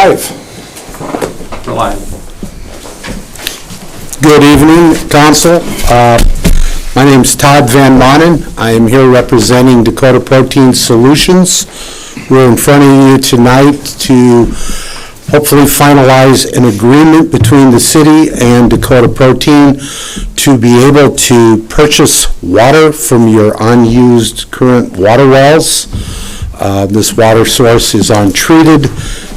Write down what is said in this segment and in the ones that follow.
live. We're live. Good evening, Council. My name is Todd Van Manen. I am here representing Dakota Protein Solutions. We're in front of you tonight to hopefully finalize an agreement between the city and Dakota Protein to be able to purchase water from your unused current water wells. This water source is untreated,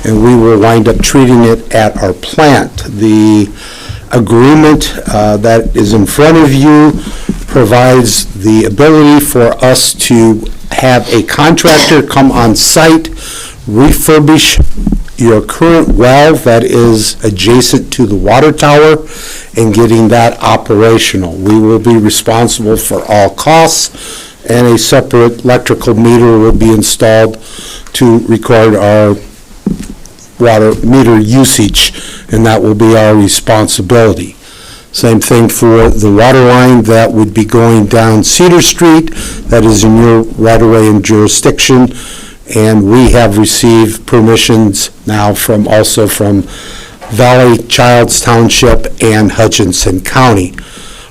and we will wind up treating it at our plant. The agreement that is in front of you provides the ability for us to have a contractor come on site, refurbish your current well that is adjacent to the water tower, and getting that operational. We will be responsible for all costs, and a separate electrical meter will be installed to record our water meter usage, and that will be our responsibility. Same thing for the water line that would be going down Cedar Street, that is in your right-of-way and jurisdiction, and we have received permissions now also from Valley, Childs Township, and Hutchinson County.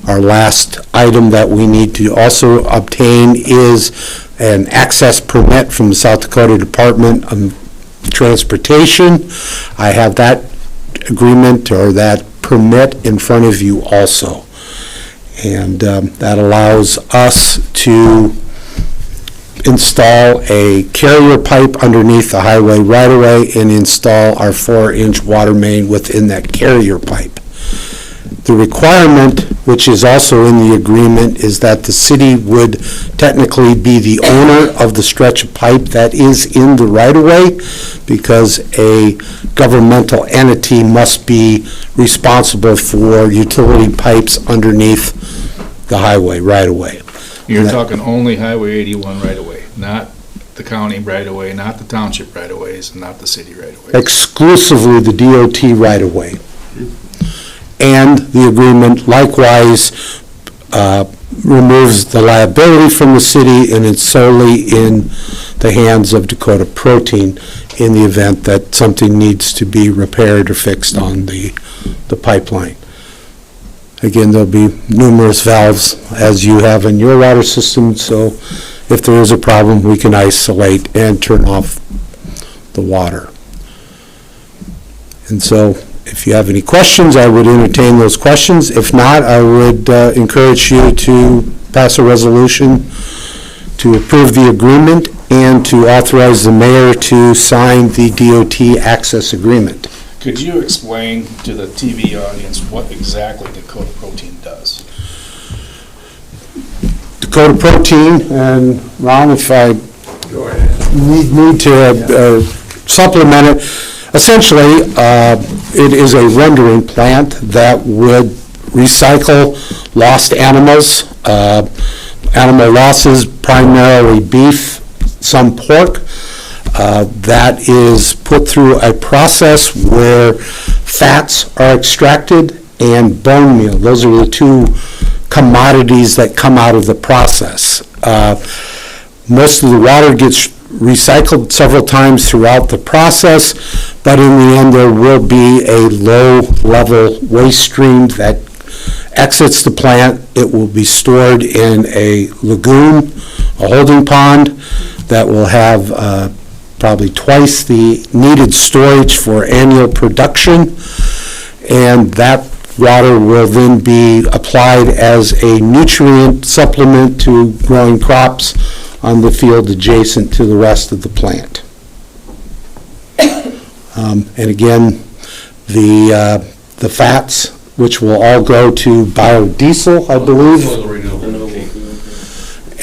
Our last item that we need to also obtain is an access permit from the South Dakota Department of Transportation. I have that agreement or that permit in front of you also. And that allows us to install a carrier pipe underneath the highway right-of-way and install our 4-inch water main within that carrier pipe. The requirement, which is also in the agreement, is that the city would technically be the owner of the stretch of pipe that is in the right-of-way, because a governmental entity must be responsible for utility pipes underneath the highway right-of-way. You're talking only Highway 81 right-of-way, not the county right-of-way, not the township right-of-ways, and not the city right-of-ways. Exclusively the DOT right-of-way. And the agreement likewise removes the liability from the city, and it's solely in the hands of Dakota Protein in the event that something needs to be repaired or fixed on the pipeline. Again, there'll be numerous valves as you have in your water system, so if there is a problem, we can isolate and turn off the water. And so, if you have any questions, I would entertain those questions. If not, I would encourage you to pass a resolution to approve the agreement and to authorize the mayor to sign the DOT access agreement. Could you explain to the TV audience what exactly Dakota Protein does? Dakota Protein, and Ron, if I need to supplement it, essentially, it is a rendering plant that would recycle lost animals, animal losses, primarily beef, some pork, that is put through a process where fats are extracted and bone meal. Those are the two commodities that come out of the process. Most of the water gets recycled several times throughout the process, but in the end there will be a low-level waste stream that exits the plant. It will be stored in a lagoon, a holding pond, that will have probably twice the needed storage for annual production, and that water will then be applied as a nutrient supplement to growing crops on the field adjacent to the rest of the plant. And again, the fats, which will all go to biodiesel, I believe.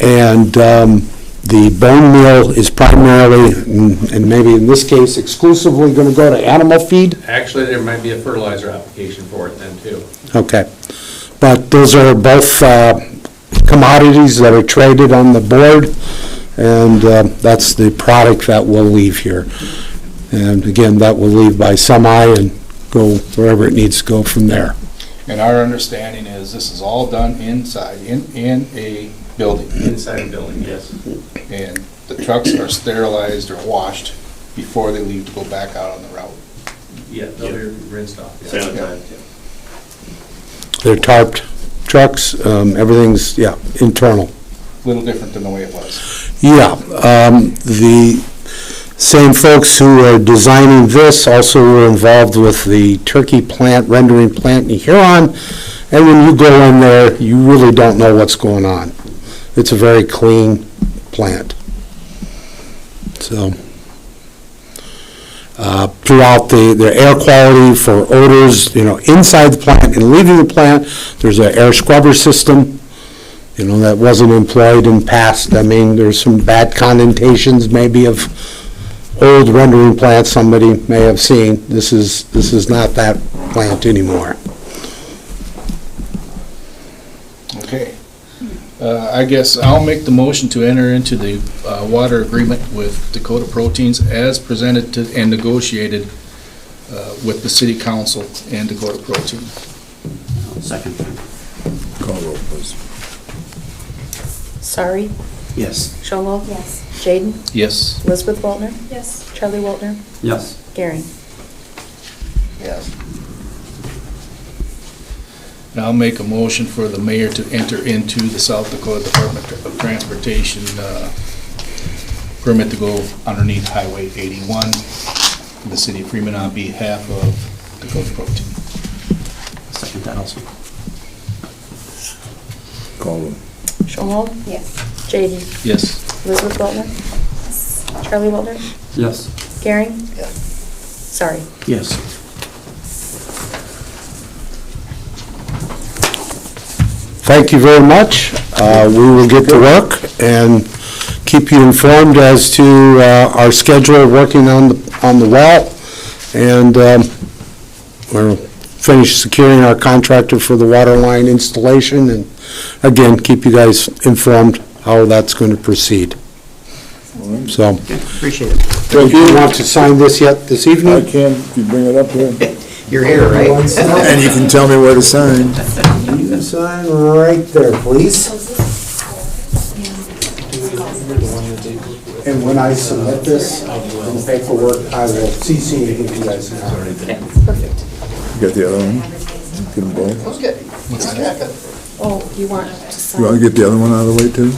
And the bone meal is primarily, and maybe in this case exclusively, going to go to animal feed. Actually, there might be a fertilizer application for it then too. Okay. But those are both commodities that are traded on the board, and that's the product that will leave here. And again, that will leave by semi and go wherever it needs to go from there. And our understanding is this is all done inside, in a building. Inside a building, yes. And the trucks are sterilized or washed before they leave to go back out on the route. Yeah, they'll be rinsed off. Yeah. Sanitized. They're tarped trucks, everything's, yeah, internal. A little different than the way it was. Yeah, the same folks who are designing this also were involved with the turkey plant, rendering plant in Huron, and when you go in there, you really don't know what's going on. It's a very clean plant. So, throughout the air quality for odors, inside the plant and leaving the plant, there's an air scrubber system, that wasn't employed in past. I mean, there's some bad connotations maybe of old rendering plants somebody may have seen. This is not that plant anymore. Okay. I guess I'll make the motion to enter into the water agreement with Dakota Proteins as presented and negotiated with the city council and Dakota Protein. Second. Call roll, please. Sorry, Yes. Sholo? Yes. Jaden? Yes. Elizabeth Waltner? Yes. Charlie Waltner? Yes. Gary? Yes. I'll make a motion for the mayor to enter into the South Dakota Department of Transportation permit to go underneath Highway 81 in the city of Freeman on behalf of Dakota Protein. Second that also. Call roll. Sholo? Yes. Jaden? Yes. Elizabeth Waltner? Charlie Waltner? Yes. Gary? Sorry. Yes. Thank you very much. We will get to work and keep you informed as to our schedule working on the well. And we'll finish securing our contractor for the water line installation, and again, keep you guys informed how that's going to proceed. So, Appreciate it. do you want to sign this yet this I evening? can, if you bring it up here. You're here, right? And you can tell me where to sign. You sign right there, please. And when I submit this in paperwork, I will CC and give you guys an hour. Perfect. You got the other one? Get them both. Oh, you want to You want sign? to get the other one out of the way too?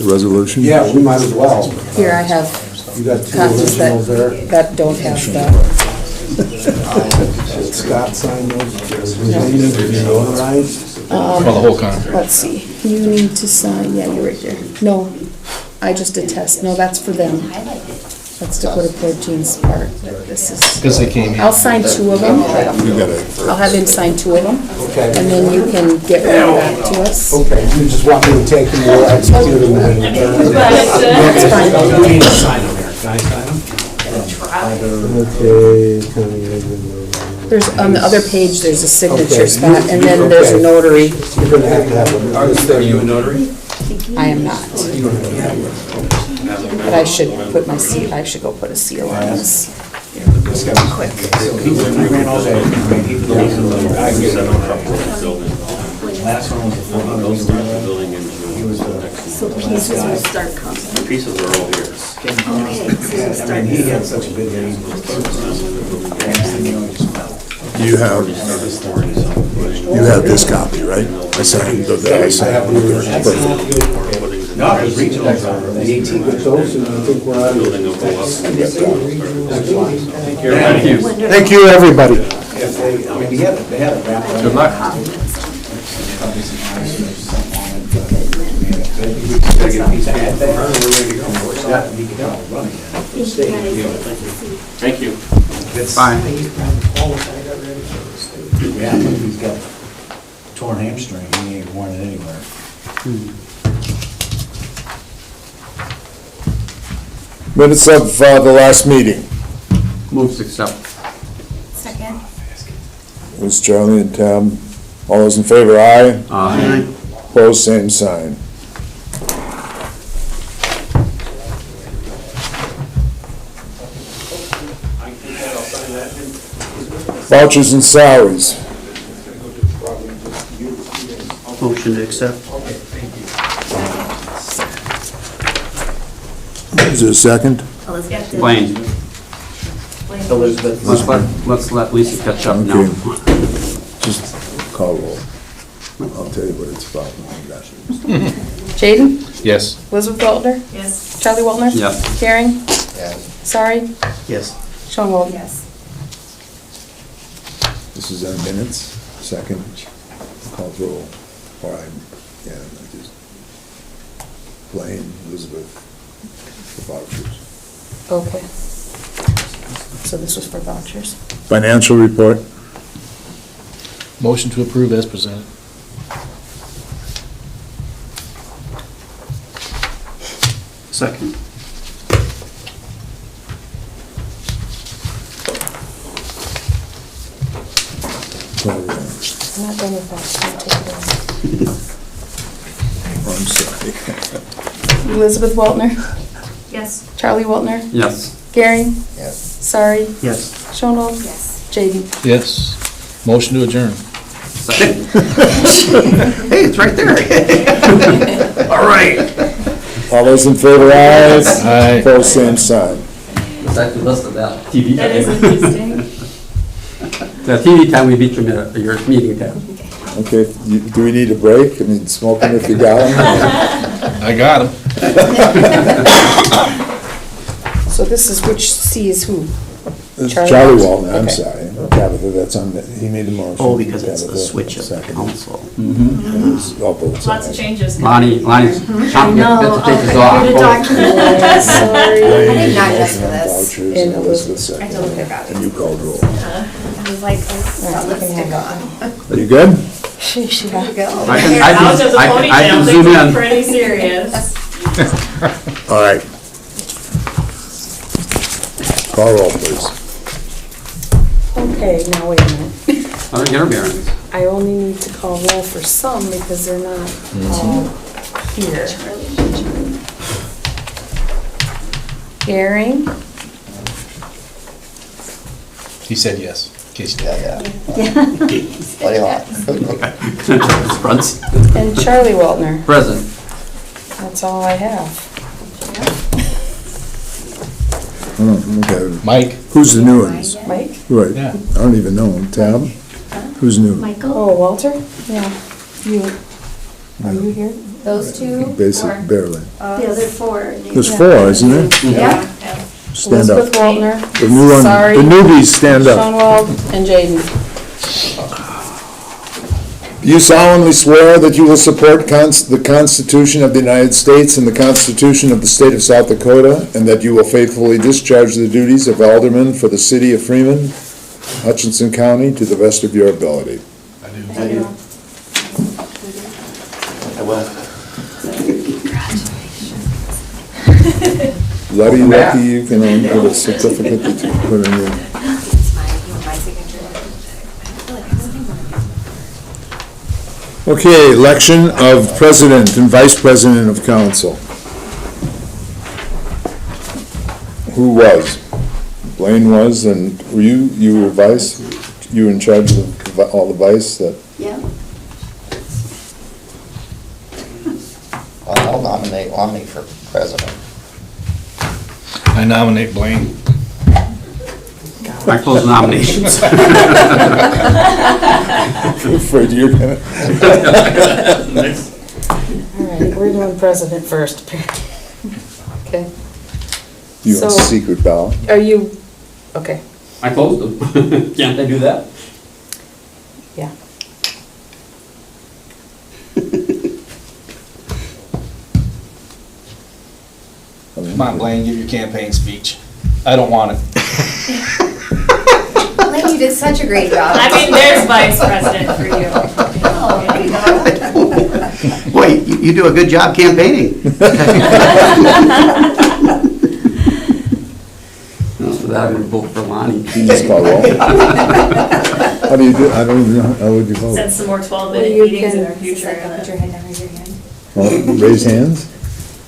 The resolution? Yeah, we might as well. Here, I have You got two copies originals there. that don't have the, Scott signed those. They need to be notarized. For the whole contract. let's see. You need to sign, yeah, you're right there. No, I just attest. No, that's for them. That's Dakota Protein's part. This is, Because they came in. I'll sign two of them. You got it. I'll have him sign two of them, Okay. and then you can get one back to us. Okay, you just want me to take them, we'll execute them and return them. That's fine. You need to sign them here. Can I sign them? Okay. There's, on the other page, there's a signature Okay. spot, and then there's a Okay. notary. You're gonna have to have them. Are you a notary? I am not. But I should put my seal, I should go put a seal on this. Quick. Last one was the they'll start the building in June. So pieces will start coming. Pieces are all here. I mean, he had such a good day. You have this copy, right? I signed the, I signed Perfect. No, it was regional, the 18 with those, and I think we're out of Building will go up. Thank you. Thank you, everybody. if they, I mean, they had it wrapped up. Good luck. Gotta get a piece of hat there, we're ready to go. Yeah, you can tell, running. Thank you. It's fine. Yeah, but he's got torn hamstring, he ain't worn it anywhere. Minutes of the last meeting. Move to accept. Second. It was Charlie and Tom. All those in favor, aye. Aye. Opposed, same sign. Vouchers and salaries. Motion to accept. Is there a second? Elizabeth. Blaine. Elizabeth. Let's let Lisa catch up now. Okay. Just call roll. I'll tell you what it's about when we got it. Jaden? Yes. Elizabeth Walter? Yes. Charlie Waltner? Yes. Gary? Yes. Sorry? Yes. Sean Walton? Yes. This is on minutes, second, call roll. All right, yeah, I just, Blaine, Elizabeth, the vouchers. Okay. So this was for vouchers. Financial report, Motion to approve as presented. Second. call roll. I'm not done with that. Oh, I'm sorry. Elizabeth Waltner? Yes. Charlie Waltner? Yes. Gary? Yes. Sorry? Yes. Sean Walton? Yes. Jaden? Yes. Motion to adjourn. Second. Hey, it's right there. All right. All those in favor, aye. Aye. Opposed, same sign. It's actually less than that. TV That is time. interesting. The TV time we beat your meeting time. Okay, do we need a break? I mean, smoke them if you got them. I got him. So this is which C is who? It's Charlie Charlie Walton? Walton, I'm Okay. sorry. Tabitha, that's on, he made the motion. Oh, because it's the Tabitha, switch of the second. council. And it's all both Lots of sides. changes. Lonnie's chomping at the bit to take his off. Sorry. I did not dress for this. Vouchers And and Elizabeth second. I totally forgot. And you called roll. I was like, I Alright, got you can lipstick have on. Are you good? Sheesh, There you go. I can zoom in. Pretty serious. All right. Call roll, please. Okay, now wait a minute. Other get our bearings. I only need to call roll for some because they're not all here. Gary? He said yes. In case you didn't. What do you want? Fronts. And Charlie Waltner. Present. That's all I have. Okay, Mike? who's the new ones? Mike? Right, Yeah. I don't even know them. Tab? Who's new? Michael, Oh, Walter? Yeah. You, are you here? those two, Basic, barely. the other four. There's four, isn't there? Yeah. Stand Elizabeth up. Waltner. The new one, Sorry. the newbies, stand up. Sean Wald and Jaden. You solemnly swear that you will support the Constitution of the United States and the Constitution of the State of South Dakota, and that you will faithfully discharge the duties of alderman for the city of Freeman, Hutchinson County, to the best of your ability. I do. I will. Lucky you can get a certificate that you put in your... It's my signature. I feel like I'm sitting on Okay, election of president and vice president of council. Who was? Blaine was, and were you were vice? You were in charge of all the vice that? Yeah. I'll nominate Lonnie for president. I nominate Blaine. I close nominations. I'm afraid you're gonna... All right, we're doing president first. Okay. You want So- secret ballot? Are you, okay, I closed them. Can't they do that? yeah. Come on, Blaine, give your campaign speech. I don't want it. Lynn, you did such a great job. I mean, there's vice president for you. Oh, there you go. Boy, you do a good job campaigning. No, for that, I'm gonna vote for Lonnie. You just call roll. How do you do, I don't even know, how would you vote? Set some more Well, 12-minute you meetings in can- our Put future. your head down, raise your hand. Well, raise hands.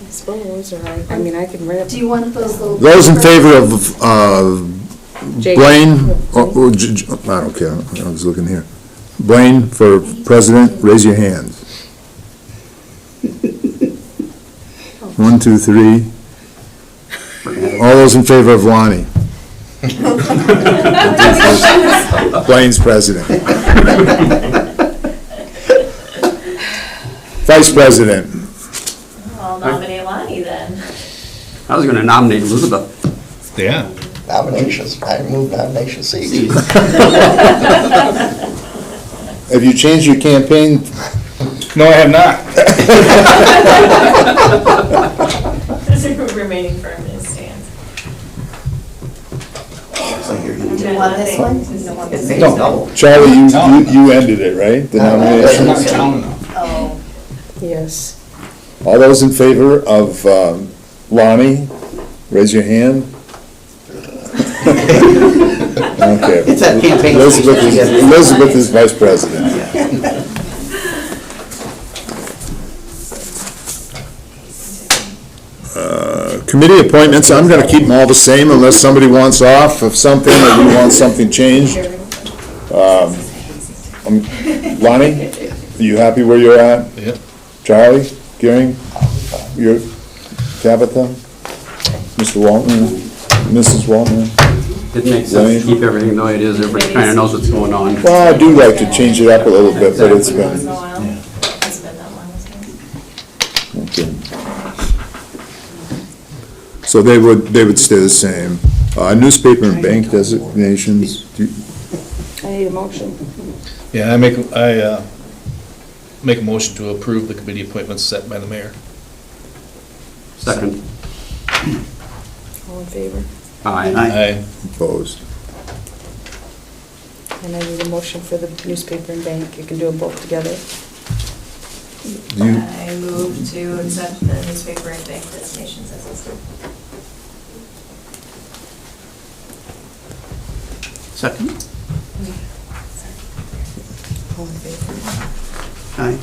I suppose, or I mean, I can write up. Do you want those little? Those in favor of Jaden. Blaine, I don't care, I was looking here. Blaine for president, raise your hands. 1, 2, 3. All those in favor of Lonnie? Blaine's president. Vice president. I'll nominate Lonnie then. I was gonna nominate Elizabeth. Yeah. Nominations, I move nomination C. Have you changed your campaign? No, I have not. Remaining firm in his stance. Do you want this one? You don't want this one? No. Charlie, you ended it, right? The nomination? Oh, Yes. All those in favor of Lonnie, raise your hand. Okay. It's that campaign. Elizabeth is vice president. Committee appointments, I'm gonna keep them all the same unless somebody wants off of something or you want something changed. Lonnie, are you happy where you're at? Yep. Charlie, Gearing, you're, Tabitha, Mr. Walton, Mrs. Walton? It makes sense to keep everything the way it is, everybody kinda knows what's going on. Well, I do like to change it up a little bit, but it's It's been, been a while. It's been that long. okay. So they would stay the same. Newspaper and bank designations, I need a motion. Yeah, I make a motion to approve the committee appointments set by the mayor. Second. All in favor? Aye. Aye. opposed. And I need a motion for the newspaper and bank. You can do them both together. You, I move to accept the newspaper and bank designations as listed. Second? All in favor? Aye.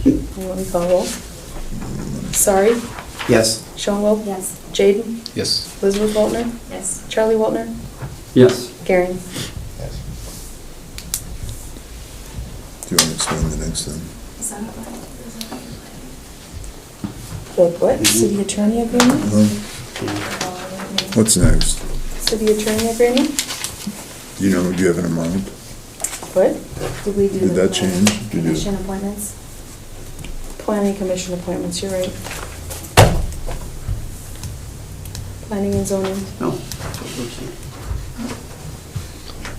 You want me to call roll? Sorry? Yes. Sean Will? yes. Jaden? Yes. Elizabeth Waltner? Yes. Charlie Waltner? Yes. Garen? Yes. do you want to explain the next thing? Is that what? The what? City attorney agreement? What's next? City attorney agreement? Do you have an amount? What? Did we do Did the that change? Did you- commission appointments? Planning commission appointments, you're right. Planning and zoning, No.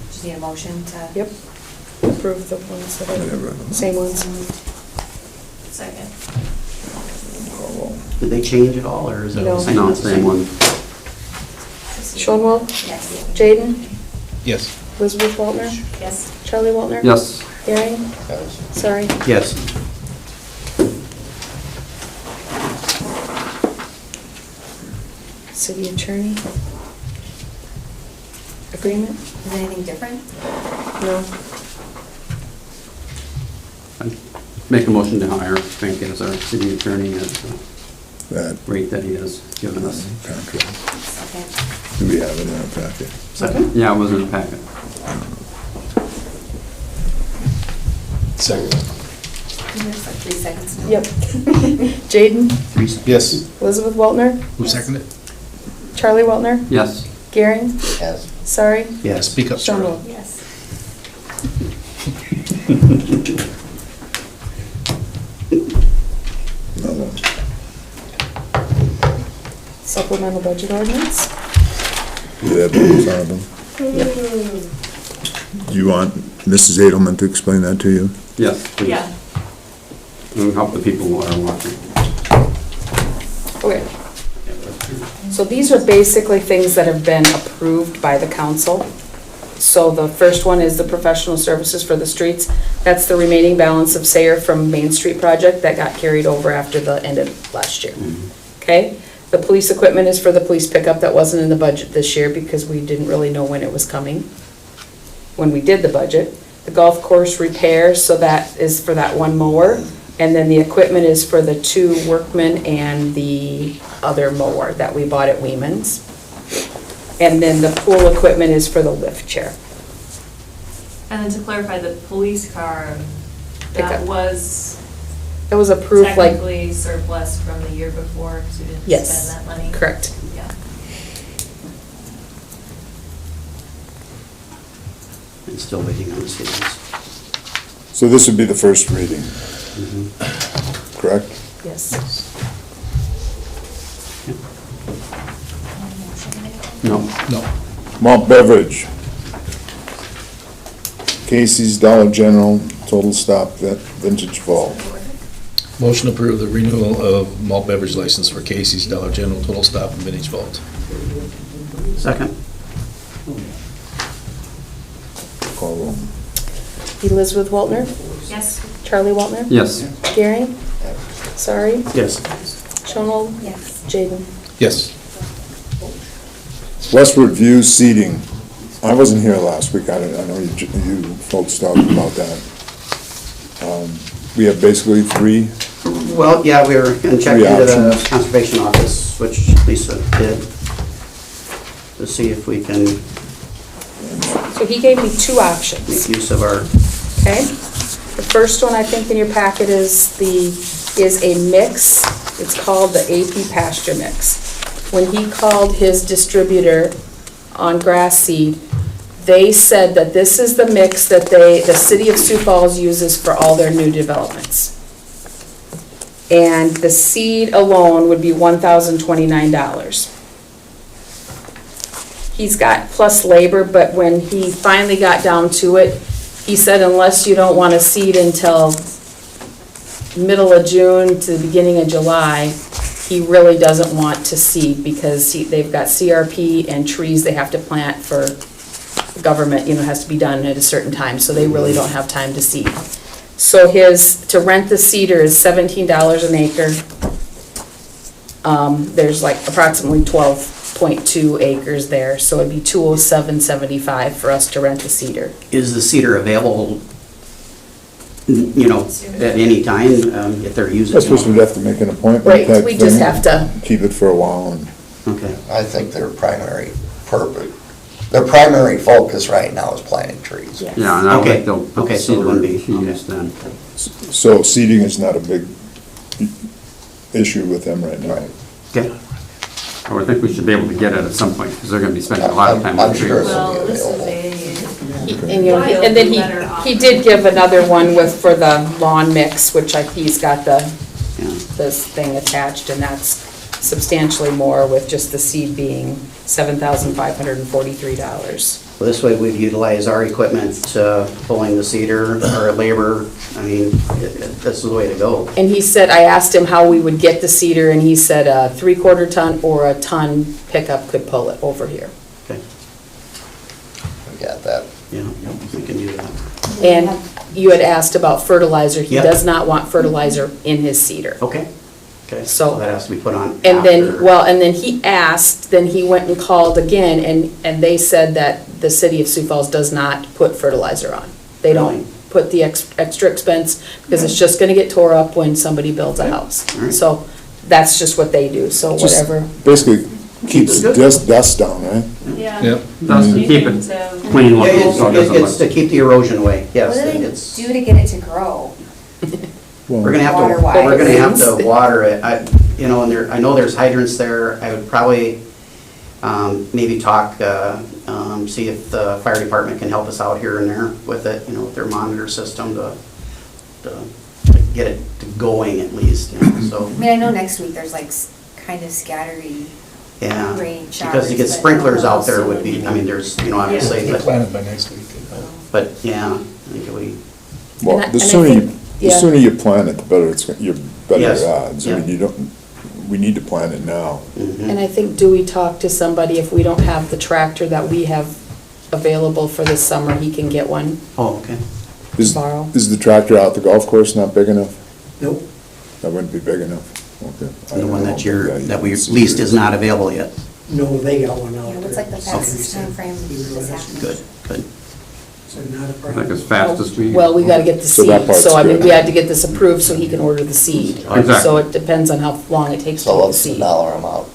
Just need a motion to? yep. Approve the ones that Whatever. are, same ones. Second. Did they change at all, or is it No. the same? No, same one. Sean Will? Yes. Jaden? Yes. Elizabeth Waltner? Yes. Charlie Waltner? Yes. Garen? Sorry. Yes. City attorney? Agreement? Is anything different? No. Make a motion to hire Frank as our city attorney at the That rate that he has given us. contract. Second. Do we have it in our packet? Second? Yeah, it was in the packet. Second. There's like 3 seconds now. Yep. Jaden? Yes. Elizabeth Waltner? Who seconded? Charlie Waltner? Yes. Garen? Yes. Sorry. Yes. Speak up, Sean Charlie. Will? Yes. No. Supplemental budget ordinance? Do you have it in front of them? Do you want Mrs. Edelman to explain that to you? Yes, please. Yeah. And help the people who are watching. Okay. So these are basically things that have been approved by the council. So the first one is the professional services for the streets. That's the remaining balance of Sayer from Main Street project that got carried over after the end of last year. Okay? The police equipment is for the police pickup that wasn't in the budget this year because we didn't really know when it was coming, when we did the budget. The golf course repair, so that is for that one mower. And then the equipment is for the 2 workmen and the other mower that we bought at Weeman's. And then the pool equipment is for the lift chair. And then to clarify, the police car, Pickup. that was It was approved like, technically surplus from the year before, because we didn't yes, spend that money. correct. Yeah. and still waiting on the cities. So this would be the first reading, correct? Yes. No. No. Malt beverage. Casey's, Dollar General, Total Stop, Vintage Vault. Motion to approve the renewal of malt beverage license for Casey's, Dollar General, Total Stop, and Vintage Vault. Second. Call roll. Elizabeth Waltner, Yes. Charlie Waltner, Yes. Gary, sorry, Yes. Shonald, Yes. Jaden. Yes. Westward View seating. I wasn't here last week, I know you folks talked about that. We have basically three, Well, yeah, we were gonna check Three into the options. conservation office, which Lisa did, to see if we can So he gave me two make options, use of our, okay? The first one, I think in your packet is a mix. It's called the AP pasture mix. When he called his distributor on grass seed, they said that this is the mix that the city of Sioux Falls uses for all their new developments. And the seed alone would be $1,029. He's got plus labor, but when he finally got down to it, he said unless you don't want to seed until middle of June to the beginning of July, he really doesn't want to seed because they've got CRP and trees they have to plant for the government, has to be done at a certain time, so they really don't have time to seed. So to rent the cedar is $17 an acre. There's like approximately 12.2 acres there, so it'd be $207.75 for us to rent the cedar. is the cedar available, at any time, if they're using I it? suppose we'd have to make an appointment Right, type we just thing, have to, keep it for a while, and Okay, I think their primary purpose, their primary focus right now is planting trees. yes. Yeah, and I don't Okay. think they'll put Okay, so it cedar wouldn't be- used then. so seating is not a big issue with them right now. Right. okay. I would think we should be able to get it at some point, because they're gonna be spending a lot of time on I'm sure trees. Well, this is And then he did give another one for the lawn mix, which he's got this thing attached, and that's substantially more with just the seed being $7,543. Well, this way we'd utilize our equipment, pulling the cedar, our labor, this is the way to go. And he said, I asked him how we would get the cedar, and he said a 3/4 ton or a ton pickup could pull it over here. Okay, We got that. yeah, we can do that. And you had asked about fertilizer. He Yep. does not want fertilizer in his cedar. Okay, okay. So- That has to be put on And then, after. he asked, then he went and called again, and they said that the city of Sioux Falls does not put fertilizer on. They Really? don't put the extra expense, because it's just gonna get tore up when somebody builds a Okay. house. All right. So, that's just what they do, so Just whatever. Basically, keeps Good. dust down, right? Yeah. Yep. That's to keep it clean Yeah, looking, so it doesn't it's to look. keep the erosion away, yes. What do they it's- do to get it to grow? We're gonna have to, Water-wise? we're gonna have to water it, and I know there's hydrants there, I would probably, maybe talk, see if the fire department can help us out here and there with it, with their monitor system to get it going at least, so, I mean, I know next week there's like kind of scattery yeah. rain Because showers. to get but sprinklers I don't out there know would be, there's, obviously, They're but, planted by next week. yeah, I think we, Well, And I the sooner think- you, the yeah. sooner you plan it, the better your better Yes, odds. I yeah. mean, we need to plan it now. mhm. And I think Dewey talked to somebody, if we don't have the tractor that we have available for this summer, he can get one. Oh, okay. Is, Borrow. is the tractor out the golf course not big enough? Nope. That wouldn't be big enough, okay. I The don't one know. that we leased is not available yet. No, they got one out Yeah, there. what's like the fastest Okay. timeframe this happens? Good, good. So not a I think problem. as fast as we. Well, we gotta get the So that seed, part's so I mean, good. we had to get this approved so he can order the seed. Exactly. So it depends on how long it takes to So get the what's the seed. dollar amount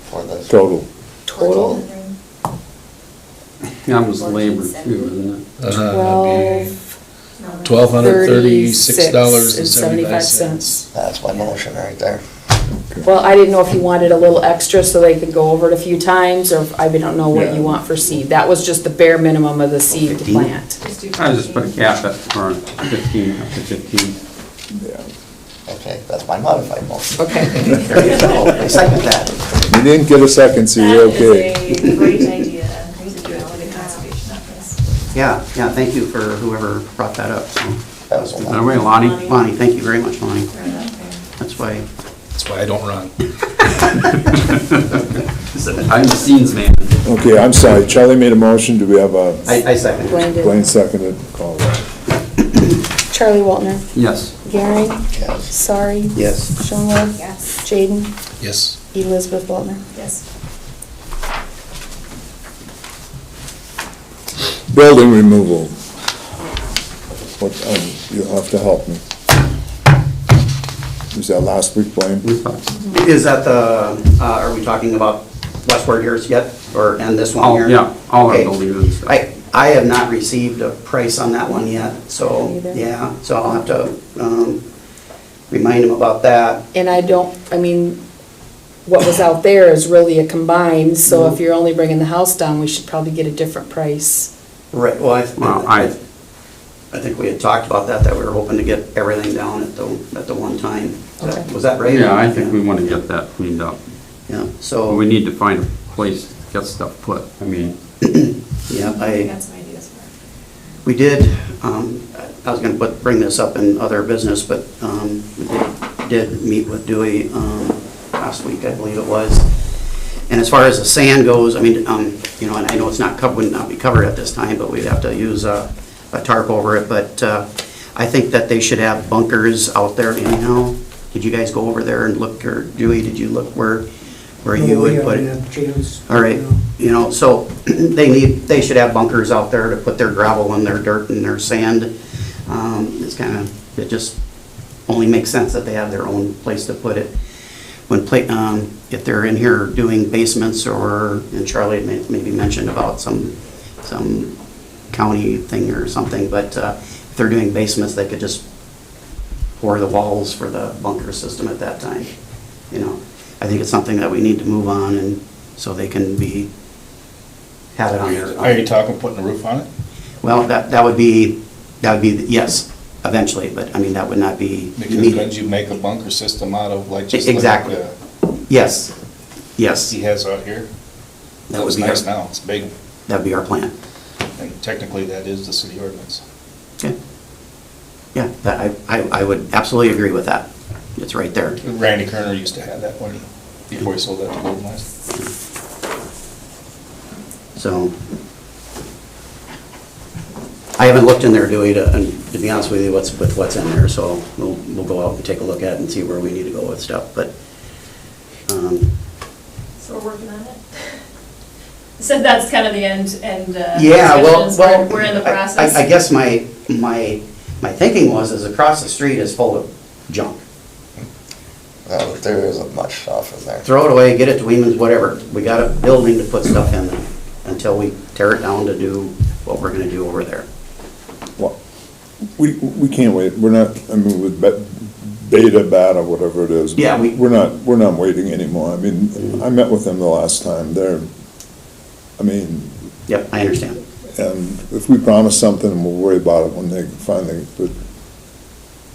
for this? Total. Total, Yeah, it was labor too, isn't it? $1,236.75. That's my motion right there. Well, I didn't know if you wanted a little extra so they could go over it a few times, or I don't know what Yeah. you want for seed. That was just the bare minimum of the seed to 15? plant. I just put a cap at, or 15, up to 15. Yeah. Okay, that's my modified motion. Okay. There you go, I second that. You didn't get a second, so you're okay. That is a great idea, to do all the conservation office. Yeah, thank you for whoever brought that up, so. That was a By lot. the way, Lonnie, Lonnie, thank you very much, Lonnie. Right up there. That's why, That's why I don't run. he's a behind the scenes man. Okay, I'm sorry, Charlie made a motion, do we have a, I second. Blaine did. Blaine seconded, call that. Charlie Waltner, Yes. Gary, Yes. Sorry, Yes. Schoenwood, Yes. Jaden, Yes. Elizabeth Waltner. Yes. Building removal. What, you'll have to help me. Was that last week, Blaine? Is that the, are we talking about westward here yet, or, and this one All, here? yeah, all our Okay. buildings and stuff. I have not received a price on that one yet, so, Me either. yeah, so I'll have to, remind him about that. And I mean, what was out there is really a combined, so if you're only bringing the house down, we should probably get a different price. Right, well, Well, I think we had talked about that we were hoping to get everything down at the one time. Okay. Was that right? Yeah, I think we want to get that cleaned up. Yeah, But so, we need to find a place to get stuff put. I mean, yeah, I got some ideas for it. we did, I was gonna bring this up in other business, but we did meet with Dewey last week, I believe it was. And as far as the sand goes, I mean, you know, and I know it's not would not be covered at this time, but we'd have to use a tarp over it, but I think that they should have bunkers out there anyhow. Did you guys go over there and look, or Dewey, did you look where you would put it? All right, you know, so they should have bunkers out there to put their gravel and their dirt and their sand. It's kind of, it just only makes sense that they have their own place to put it. When, if they're in here doing basements, or, and Charlie maybe mentioned about some county thing or something, but if they're doing basements, they could just pour the walls for the bunker system at that time, you know. I think it's something that we need to move on, and so they can have it on their. Are you talking putting a roof on it? Well, that would be, yes, eventually, but I mean, that would not be Because immediate. couldn't you make a bunker system out of like just Exactly. like Yes, yes, he has out here? That Looks would be nice our- now, it's big, that'd be our plan. and technically that is the city ordinance. Okay. Yeah, I would absolutely agree with that. It's right there. Randy Kerner used to have that one before he sold that to Golden West. So, I haven't looked in there, Dewey, to be honest with you, what's in there, so we'll go out and take a look at it and see where we need to go with stuff, but, So we're working on it? So that's kind of the end, yeah, discussions. well, We're in the I process. guess my thinking was across the street is full of junk. There isn't much stuff in there. Throw it away, get it to Weeman's, whatever. We got a building to put stuff in there until we tear it down to do what we're gonna do over there. Well, we can't wait, we're not, I mean, with beta, whatever it is. Yeah, We're not waiting anymore, I mean, I met with them the last time, I mean, Yep, I understand. and if we promise something, we'll worry about it when they finally, but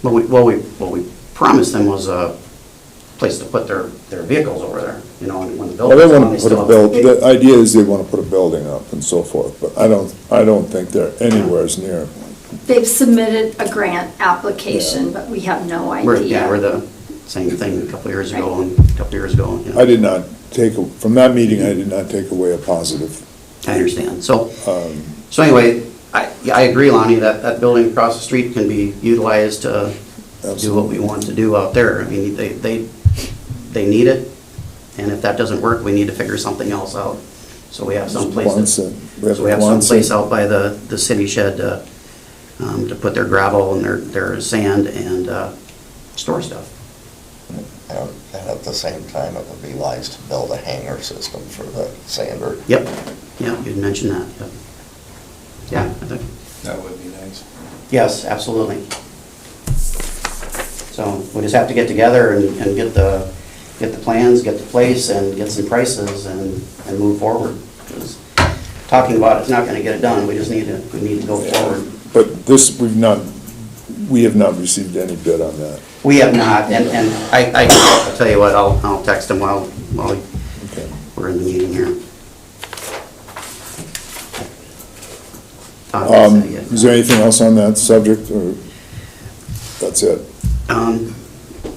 What we promised them was a place to put their vehicles over there, you know, and when the well, they building's on, want they to put still a have. build, the idea is they want to put a building up and so forth, but I don't think they're anywhere near. They've submitted a grant application, but we have no idea. We're the same thing a couple years ago and a couple years ago, you know. I did not from that meeting, I did not take away a positive. I understand. So, Um, so anyway, I agree, Lonnie, that building across the street can be utilized to do what we want to do out there. I mean, they need it, and if that doesn't work, we need to figure something else out. So we have some place, Quonset. so we have some place out by the city shed to put their gravel and their sand and store stuff. And at the same time, it would be wise to build a hanger system for the sander. Yep, you'd mentioned that, yep. Yeah, I think, That would be nice. yes, absolutely. So we just have to get together and get the plans, get the place, and get some prices and move forward. 'Cause talking about it's not gonna get it done, we need to go forward. But this, we have not received any bid on that. We have not, and I'll tell you what, I'll text him while Okay. we're in the meeting here. Is there anything else on that subject, or that's it?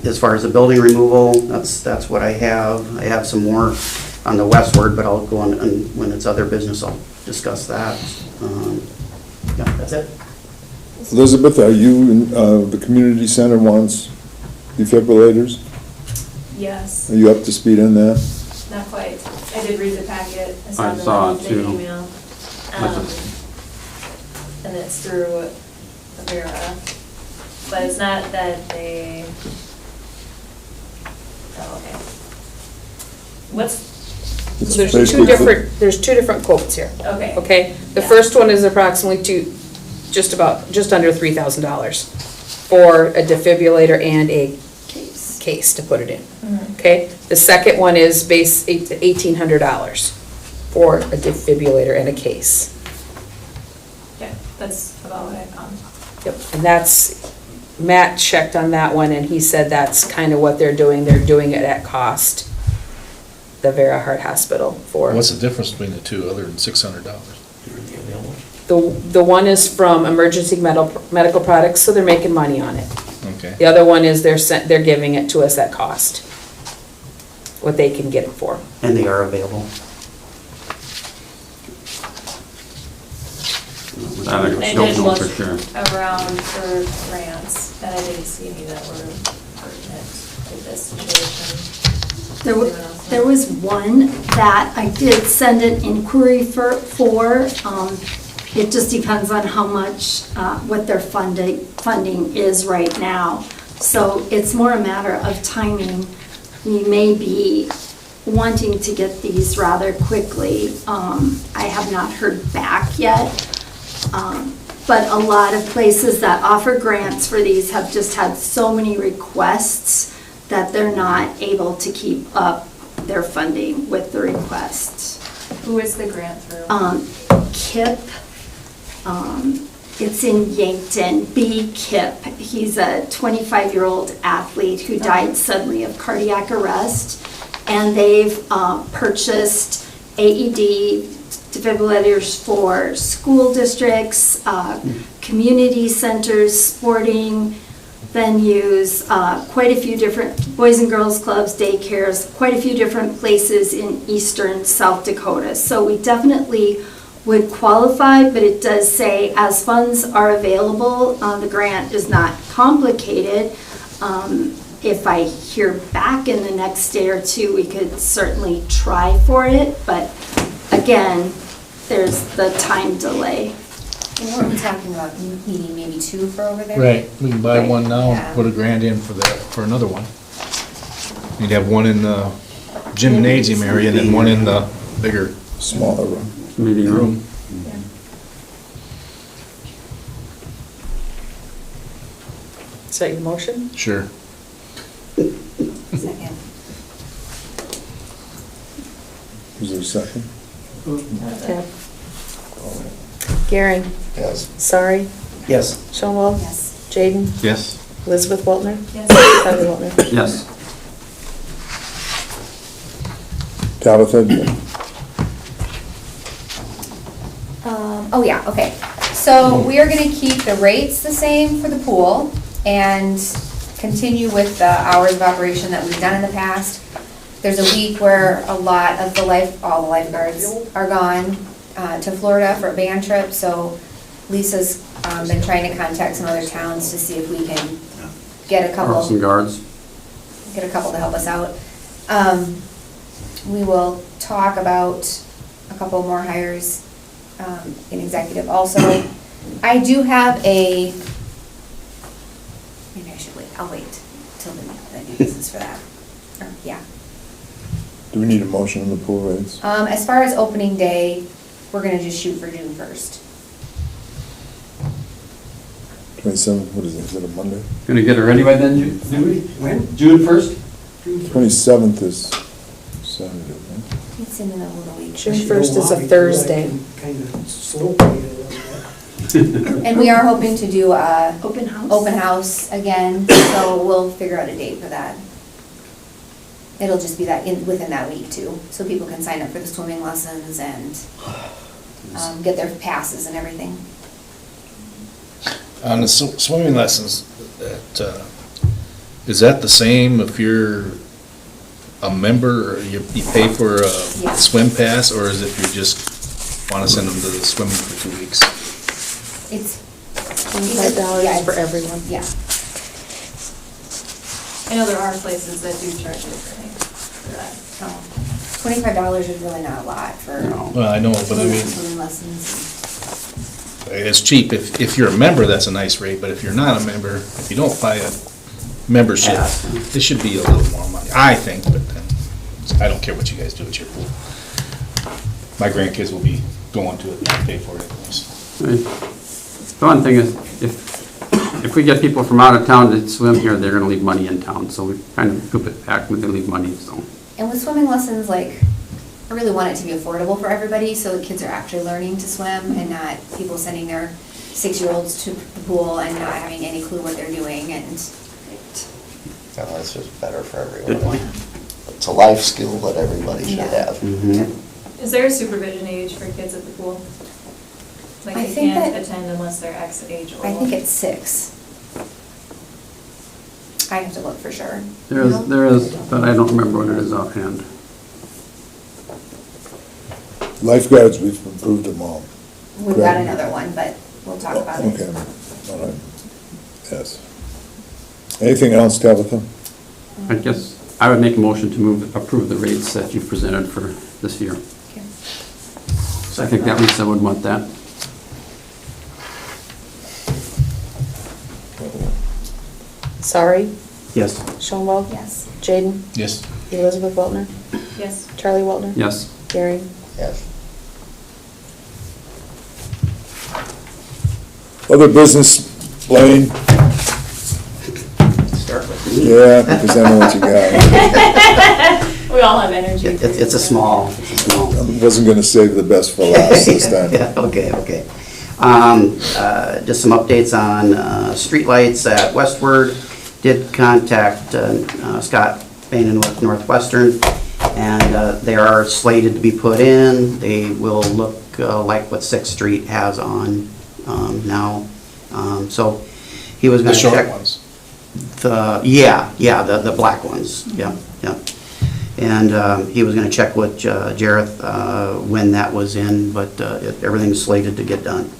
As far as the building removal, that's what I have. I have some more on the westward, but I'll go on, and when it's other business, I'll discuss that. Yeah, that's it. Elizabeth, are you, the community center wants defibrillators? Yes, Are you up to speed on that? not quite. I did read the packet. I saw it the too. email. And it's through Avera, but it's not that they, oh, okay. What's, It's There's basically- there's two different quotes here. okay. Okay, the Yeah. first one is approximately just under $3,000 for a defibrillator and a case to put it in. Mhm. Okay, the second one is $1,800 for a defibrillator and a case. Yeah, that's about what I found. Yep, and that's, Matt checked on that one and he said that's kind of what they're doing. They're doing it at cost, the Vera Heart Hospital for. What's the difference between the two, other than $600? The one is from Emergency Medical Products, so they're making money on it. Okay. The other one is they're giving it to us at cost, what they can get it for. And they are available. That I I don't did know look for sure. around for grants, and I didn't see any that were pertinent to this situation. There was one that I did send an inquiry for. It just depends on how much, what their funding is right now. So it's more a matter of timing. We may be wanting to get these rather quickly. I have not heard back yet. But a lot of places that offer grants for these have just had so many requests that they're not able to keep up their funding with the requests. Who is the grant through? KIP, it's in Yankton, B. KIP. He's a 25-year-old athlete who died suddenly of cardiac arrest. And they've purchased AED defibrillators for school districts, community centers, sporting venues, quite a few different boys and girls clubs, daycares, quite a few different places in eastern South Dakota. So we definitely would qualify, but it does say as funds are available, the grant is not complicated. If I hear back in the next day or two, we could certainly try for it, but again, there's the time delay. Weren't we talking about needing maybe two for over there? Right, we can buy one now, Yeah. and put $1,000 in for that, for another one. You'd have one in the gymnasium area and then one in the bigger Smaller room. Meeting room. room. Is that your motion? Sure. Second. Is there a second? Okay. Gary, Yes. sorry, Yes. Showell, Yes. Jaden, Yes. Elizabeth Waltner, Yes. Heather Waltner. Yes. Tabitha? Oh, yeah, okay. So we are gonna keep the rates the same for the pool and continue with the hours of operation that we've done in the past. There's a week where a lot of all the lifeguards are gone to Florida for a band trip, so Lisa's been trying to contact some other towns to see if we can get a couple. Crossing guards. Get a couple to help us out. We will talk about a couple more hires in executive also. I do have maybe I should wait, I'll wait till the new business for that. Yeah. Do we need a motion on the pool rates? As far as opening day, we're gonna just shoot for June 1st. 27th, what is it a Monday? Gonna get it ready by then, when? June 1st? 27th is Saturday, right? It's in the middle of the week. June 1st is a Thursday. Kind of slow. And we are hoping to do a Open house. open house again, so we'll figure out a date for that. It'll just be within that week too, so people can sign up for the swimming lessons and get their passes and everything. On the swimming lessons, is that the same if you're a member, or you pay for a Yeah. swim pass, or is it if you just want to send them to the swimming for 2 weeks? It's $25 yeah, for everyone. Yeah. I know there are places that do charge differently for that. So $25 is really not a lot for No. Well, I know, but I mean, swimming lessons. it's cheap. If you're a member, that's a nice rate, but if you're not a member, if you don't buy a membership, Pass. it should be a little more money, I think, but then, I don't care what you guys do at your pool. My grandkids will be going to it and I'll pay for it. I mean, the one thing is, if we get people from out of town to swim here, they're gonna leave money in town, so we kind of coop it back when they leave money, so. And with swimming lessons, like, I really want it to be affordable for everybody, so the kids are actually learning to swim and not people sending their 6-year-olds to the pool and not having any clue what they're doing, and You know, it's just better for everyone. Good point. It's a life skill that everybody should Yeah. have. Mhm. Is there a supervision age for kids at the pool? Like I they think can't that- attend unless they're X age or I think it's 6. I have to look for sure. There is, but I don't remember what it is offhand. Lifeguards, we've approved them all. We've got Correct. another one, but we'll talk about it. Okay, all right, yes. Anything else, Tabitha? I guess I would make a motion to approve the rates that you presented for this year. Okay. So I think that Lisa would want that. Sorry, Yes. Schoenwald, Yes. Jaden, Yes. Elizabeth Weltner, Yes. Charlie Weltner. Yes. Gary. Yes. Other business, Blaine? Start with me. Yeah, because I know what you got. We all have energy. It's a small. I wasn't gonna save the best for last this time. Yeah, okay. Just some updates on streetlights at Westward. Did contact Scott Bainin with Northwestern, and they are slated to be put in. They will look like what Sixth Street has on now. So he was The gonna short check. ones. The black ones, yeah. And he was gonna check with Jareth when that was in, but everything's slated to get done.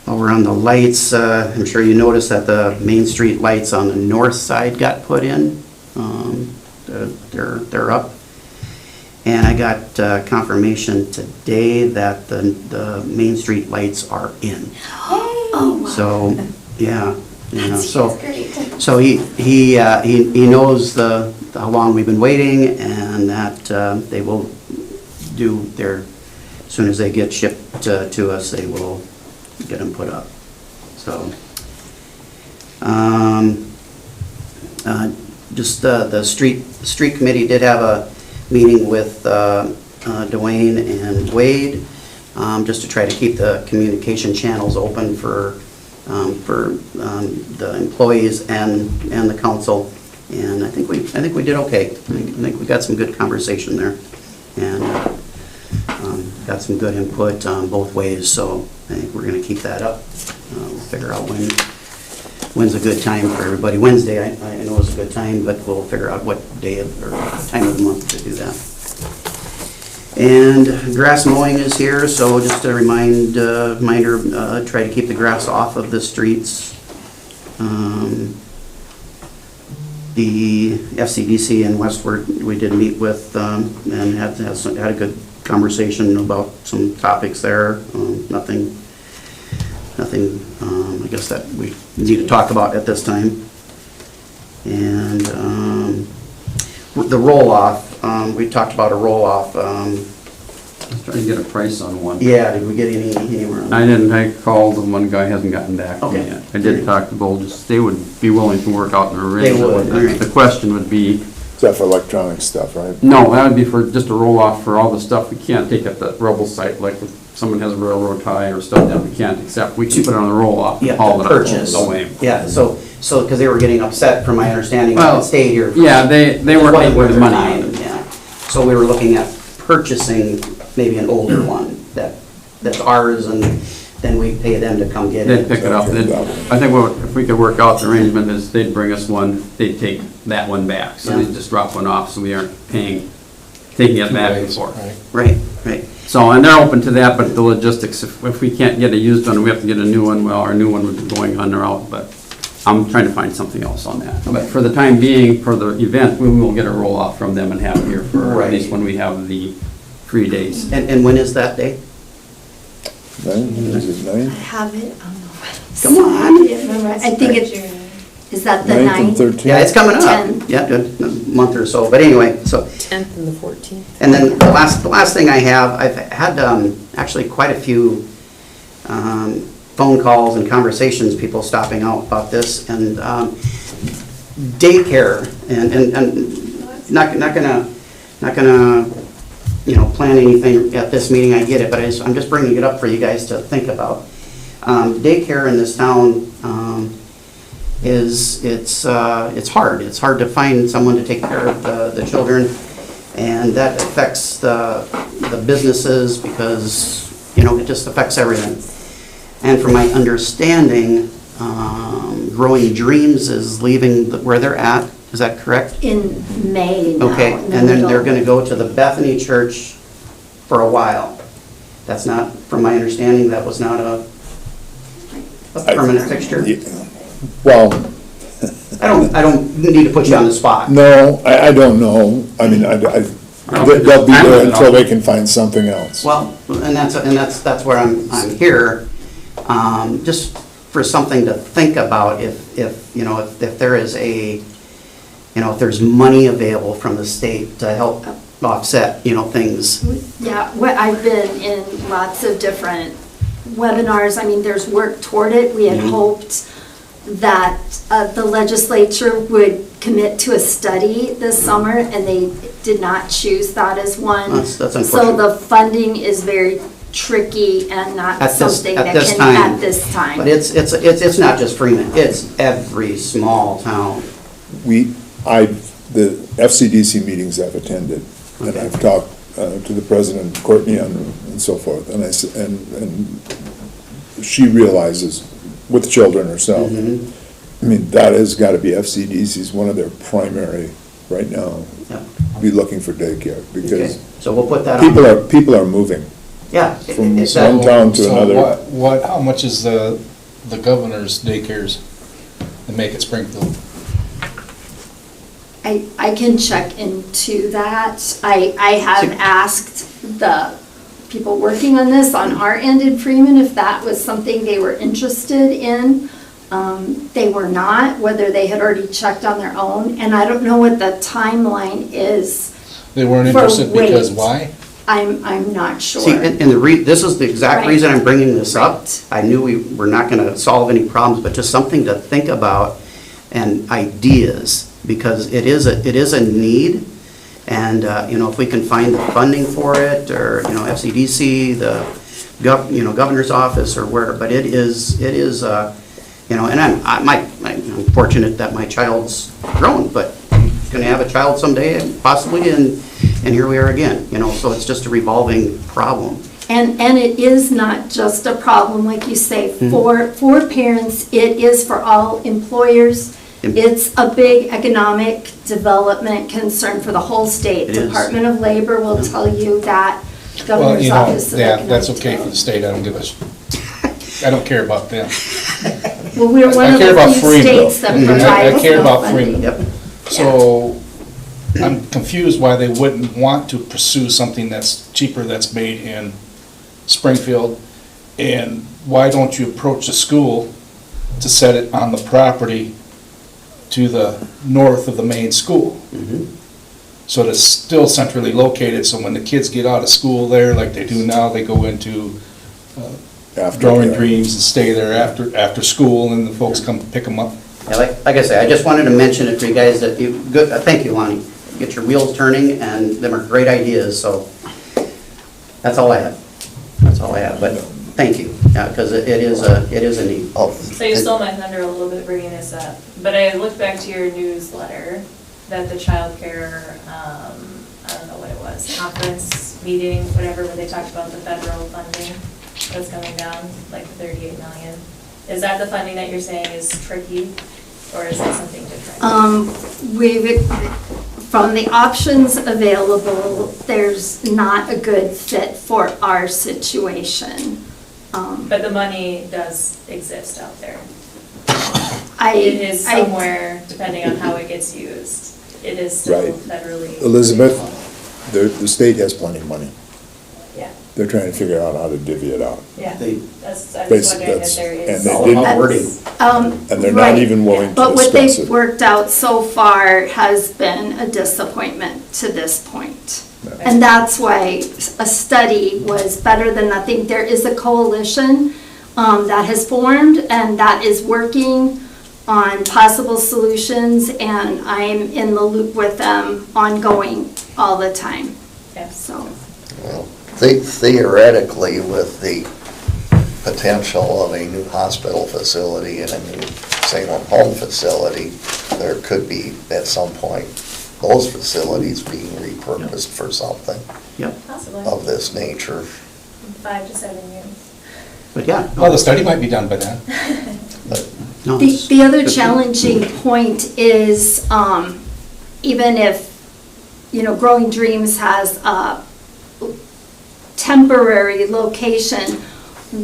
Over on the lights, I'm sure you noticed that the Main Street lights on the north side got put in. They're up. And I got confirmation today that the Main Street lights are in. Oh, wow. So, yeah, you know, so. That's great. So he knows how long we've been waiting, and that they will do their, as soon as they get shipped to us, they will get them put up. So, just the street committee did have a meeting with Dwayne and Wade, just to try to keep the communication channels open for the employees and the council, and I think we did okay. I think we got some good conversation there, and got some good input both ways. So I think we're going to keep that up. We'll figure out when's a good time for everybody. Wednesday, I know is a good time, but we'll figure out what day or time of the month to do that. And grass mowing is here, so just a reminder, try to keep the grass off of the streets. The FCDC in Westward, we did meet with and had a good conversation about some topics there. Nothing, I guess that we need to talk about at this time. And the roll-off, we talked about a roll-off. Trying to get a price on one. Yeah, did we get anywhere on that? I didn't, I called, and one guy hasn't gotten back to me Okay. yet. I did talk to Bolges, they would be willing to work out an arrangement. They would, all right. The question would be, Is that for electronic stuff, right? no, that would be for just a roll-off for all the stuff we can't take at the rubble site, like with someone has a railroad tie or stuff that we can't accept, we can put it on the roll-off and Yeah, haul the it purchase. away. Yeah, so, because they were getting upset, from my understanding, Well, that it stayed here. yeah, they It weren't wasn't making worth the their money. time, yeah. So we were looking at purchasing maybe an older one that's ours, and then we pay them to come get They'd it. pick it up. I think if we could work out the arrangement is they'd bring us one, they'd take that one back. So Yeah. they'd just drop one off, so we aren't taking it back and forth. Right. Right. So, and they're open to that, but the logistics, if we can't get a used one, we have to get a new one, well, our new one would be going on or out, but I'm trying to find something else on that. But for the time being, for the event, we will get a roll-off from them and have it here for Right. at least when we have the 3 days. And when is that day? Is it I nine? have it on the Come on. website. I think it, is that the 9th and 9th? 13th? Yeah, it's coming up. 10. Yeah, good, a month or so, but anyway, so. 10th and the 14th. And then the last thing I have, I've had actually quite a few phone calls and conversations, people stopping out about this, and daycare, and not gonna, plan anything at this meeting, I get it, but I'm just bringing it up for you guys to think about. Daycare in this town it's hard. It's hard to find someone to take care of the children, and that affects the businesses because, it just affects everything. And from my understanding, Growing Dreams is leaving where they're at, is that correct? In May now. Okay, in the and then middle. they're gonna go to the Bethany Church for a while. That's not, from my understanding, that was not a permanent fixture? Yeah. Well, I don't need to put you on the spot. no, I don't know. I mean, they'll be there until they can find something else. Well, and that's where I'm here, just for something to think about if there is if there's money available from the state to help offset, things. Yeah, I've been in lots of different webinars. I mean, there's work toward it. We had hoped that the legislature would commit to a study this summer, and they did not choose that as one. That's unfortunate. So the funding is very tricky and not something that can, at this time. But it's not just Freeman, it's every small town. The FCDC meetings I've attended, and I've talked to the president, Courtney, and so forth, and she realizes, with children herself, I mean, that has got to be FCDC's, one of their primary, right now, Yep. be looking for daycare, Okay, because so we'll put that on. people are moving Yeah. from it's one that- town to So another. how much is the governor's daycares that make it Springfield? I can check into that. I have asked the people working on this on our end in Freeman if that was something they were interested in. They were not, whether they had already checked on their own, and I don't know what the timeline is. They weren't For interested because weight. why? I'm not sure. See, and this is the exact Right. reason I'm bringing this up. Right. I knew we were not gonna solve any problems, but just something to think about and ideas, because it is a need. And, if we can find the funding for it, or, FCDC, the governor's office, or where, but it is, and I'm fortunate that my child's grown, but gonna have a child someday, possibly, and here we are again, so it's just a revolving problem. And it is not just a problem, like you say, for parents, it is for all employers. It's a big economic development concern for the whole state. It is. Department of Labor will tell you that, Well, Governor's Office of yeah, Economic that's okay for the Development. state, I don't give a, I don't care about them. Well, we're one I of care about the few Freeman. states that Mhm. provides I care about funding. Freeman. Yep. So, I'm confused why they wouldn't want to pursue something that's cheaper, that's made in Springfield, and why don't you approach the school to set it on the property to the north of the main school? So it's still centrally located, so when the kids get out of school there, like they do now, they go into After Growing that. Dreams and stay there after school, and the folks come pick them up. Yeah, like I say, I just wanted to mention it to you guys that thank you, Lonnie. Get your wheels turning, and them are great ideas, so that's all I have. That's all. all I have, but thank you, yeah, because it is a need. Oh, So you stole my thunder a little bit bringing this up, but I looked back to your newsletter that the childcare, I don't know what it was, conference, meeting, whatever, where they talked about the federal funding that's coming down, like the 38 million. Is that the funding that you're saying is tricky, or is that something different? From the options available, there's not a good fit for our situation. But the money does exist out there. I- It is I- somewhere, depending on how it gets used. It is still Right. federally. Elizabeth, the state has plenty of money. Yeah, They're trying to figure out how to divvy it out. yeah. They- That's, I was Basically, wondering that's- if there and is. they All didn't- about wording. And they're not Right. even willing to But what discuss they've it. worked out so far has been a disappointment to this point. And that's why a study was better than nothing. There is a coalition that has formed and that is working on possible solutions, and I'm in the loop with them ongoing all the time, Yeah. so. Well, theoretically, with the potential of a new hospital facility and a new Salem home facility, there could be, at some point, those facilities being repurposed for something Yep, Possibly, of this nature. 5 to 7 years. but yeah. Well, the study might be done by then. But No, The, it's- the other it's- challenging point is, even if, Growing Dreams has a temporary location,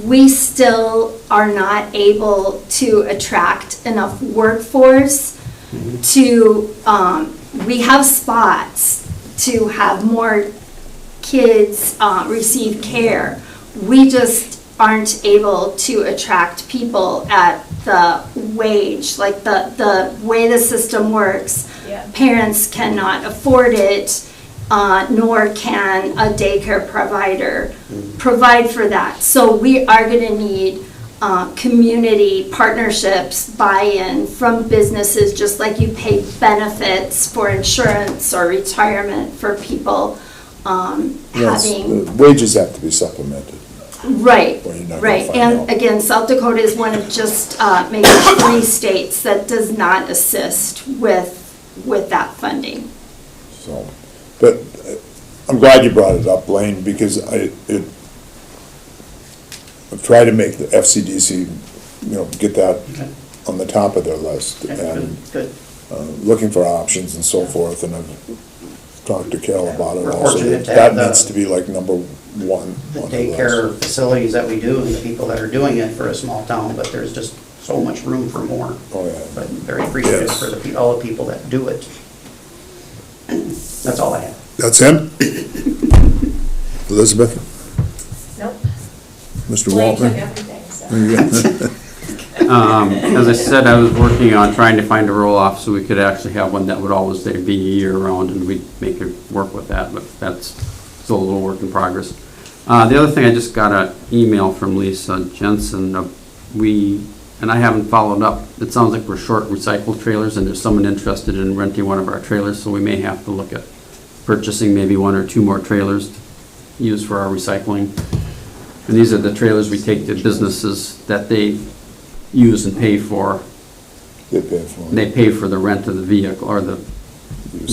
we still are not able to attract enough workforce to, we have spots to have more kids receive care. We just aren't able to attract people at the wage, like the way the system works. Yeah. Parents cannot afford it, nor can a daycare provider provide for that. So we are gonna need community partnerships, buy-in from businesses, just like you pay benefits for insurance or retirement for people Yes, having. the wages have to be supplemented. Right, Or you're not gonna right. find And out. again, South Dakota is one of just maybe 3 states that does not assist with that funding. So, but I'm glad you brought it up, Blaine, because I've tried to make the FCDC, get that Okay. on the top of their list, Okay, and good, looking for options and so forth, and I've talked to Carol about it We're also. fortunate to That have the- needs to be like number one the on the list. daycare facilities that we do and the people that are doing it for a small town, but there's just so much room for more. Oh, yeah. But very appreciative Yes. for all the people that do it. That's all I have. That's him? Elizabeth? Nope. Mr. Blaine took Waltman? everything, so. As I said, I was working on trying to find a roll-off so we could actually have one that would always there be year-round, and we'd make it work with that, but that's still a little work in progress. The other thing, I just got an email from Lisa Jensen. And I haven't followed up. It sounds like we're short recycled trailers, and there's someone interested in renting one of our trailers, so we may have to look at purchasing maybe 1 or 2 more trailers to use for our recycling. And these are the trailers we take to businesses that they use and pay for. They pay for it. They pay for the rent of the vehicle or the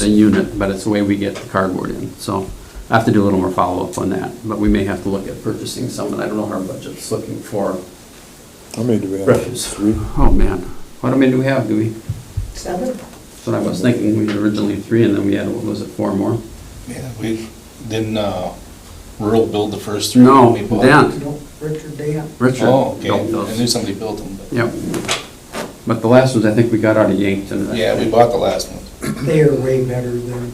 unit, but it's the way we get the cardboard in. So I have to do a little more follow-up on that, but we may have to look at purchasing some, and I don't know if our budget's looking for. How many do we have? Refuse. 3? Oh, man. What many do we have? Do we? 7? That's what I was thinking. We had originally 3, and then we had, what was it, 4 more? Yeah, we didn't, Rural build the first 3? No, We bought- Dan. No, Richard Day. Richard. Oh, okay, built I those. knew somebody built them, but, Yep. But the last ones, I think we got out of Yankton. yeah, we bought the last one. They are way better than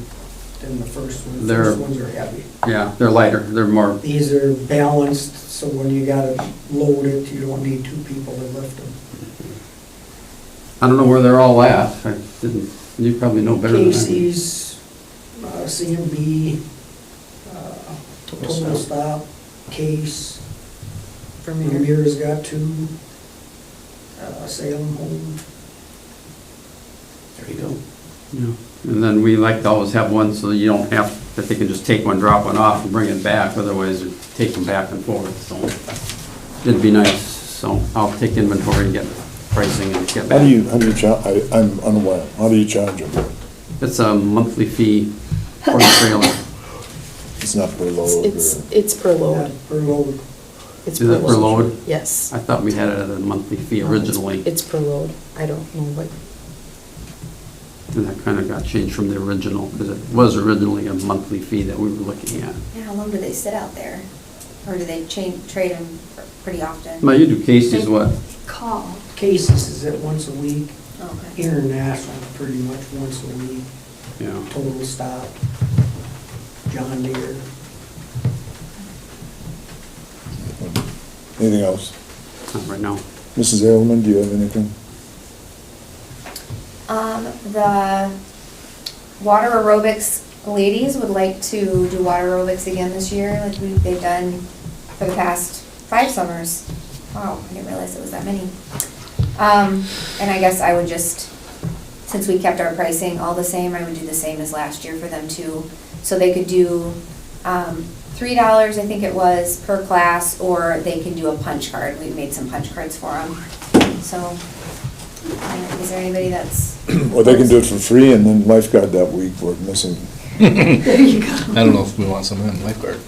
the first ones. The They're- first ones are heavy. Yeah, they're lighter. They're more, These are balanced, so when you gotta load it, you don't need 2 people to lift them. I don't know where they're all at. I didn't, you probably know better than I do. Casey's, CMB, Total Stop, Case, Vermeer's got 2, Salem Home. There you go. Yeah. And then we like to always have one so you don't have, that they can just take one, drop one off and bring it back. Otherwise, take them back and forth, so it'd be nice. So I'll take inventory and get pricing and get How back. do you charge, I'm unaware, how do you charge them? It's a monthly fee for the trailer. It's not per load It's per load. Per load. It's Is it per load? Yes. I thought we had it at a monthly fee originally, It's per load. I don't know what, and that kind of got changed from the original, because it was originally a monthly fee that we were looking at. And how long do they sit out there? Or do they trade them pretty often? Now, you do Casey's what? Call. Cases is it once a week, Okay. international pretty much once a week, Yeah. total stop, John Deere. Anything else? Not right now. Mrs. Edelman, do you have anything? The water aerobics ladies would like to do water aerobics again this year, like they've done for the past 5 summers. Wow, I didn't realize it was that many. And I guess I would just, since we kept our pricing all the same, I would do the same as last year for them too. So they could do $3, I think it was, per class, or they can do a punch card. We made some punch cards for them. So, is there anybody that's? Well, they can do it for free, and then lifeguard that week, we're missing. There you go. I don't know if we want someone in lifeguard.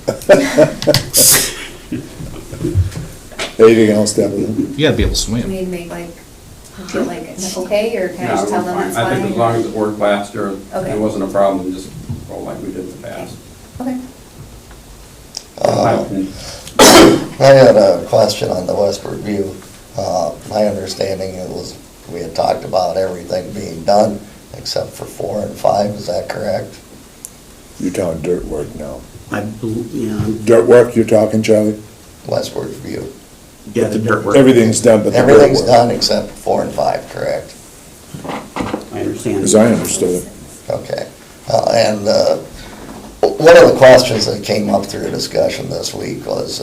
Anything else, Deborah? You gotta be able to swim. We'd make like, feel like it's okay, or can I just tell them it's fine? I think as long as it worked last year, Okay. it wasn't a problem, just go like we did in the past. Okay. I had a question on the Westward View. My understanding it was, we had talked about everything being done except for 4 and 5, is that correct? You're talking dirt work now. Yeah, Dirt work, you're talking, Charlie? Westward View. yeah, the dirt work. Everything's done, but the dirt work. Everything's done except 4 and 5, correct? I understand. As I understood it. Okay. And one of the questions that came up through a discussion this week was,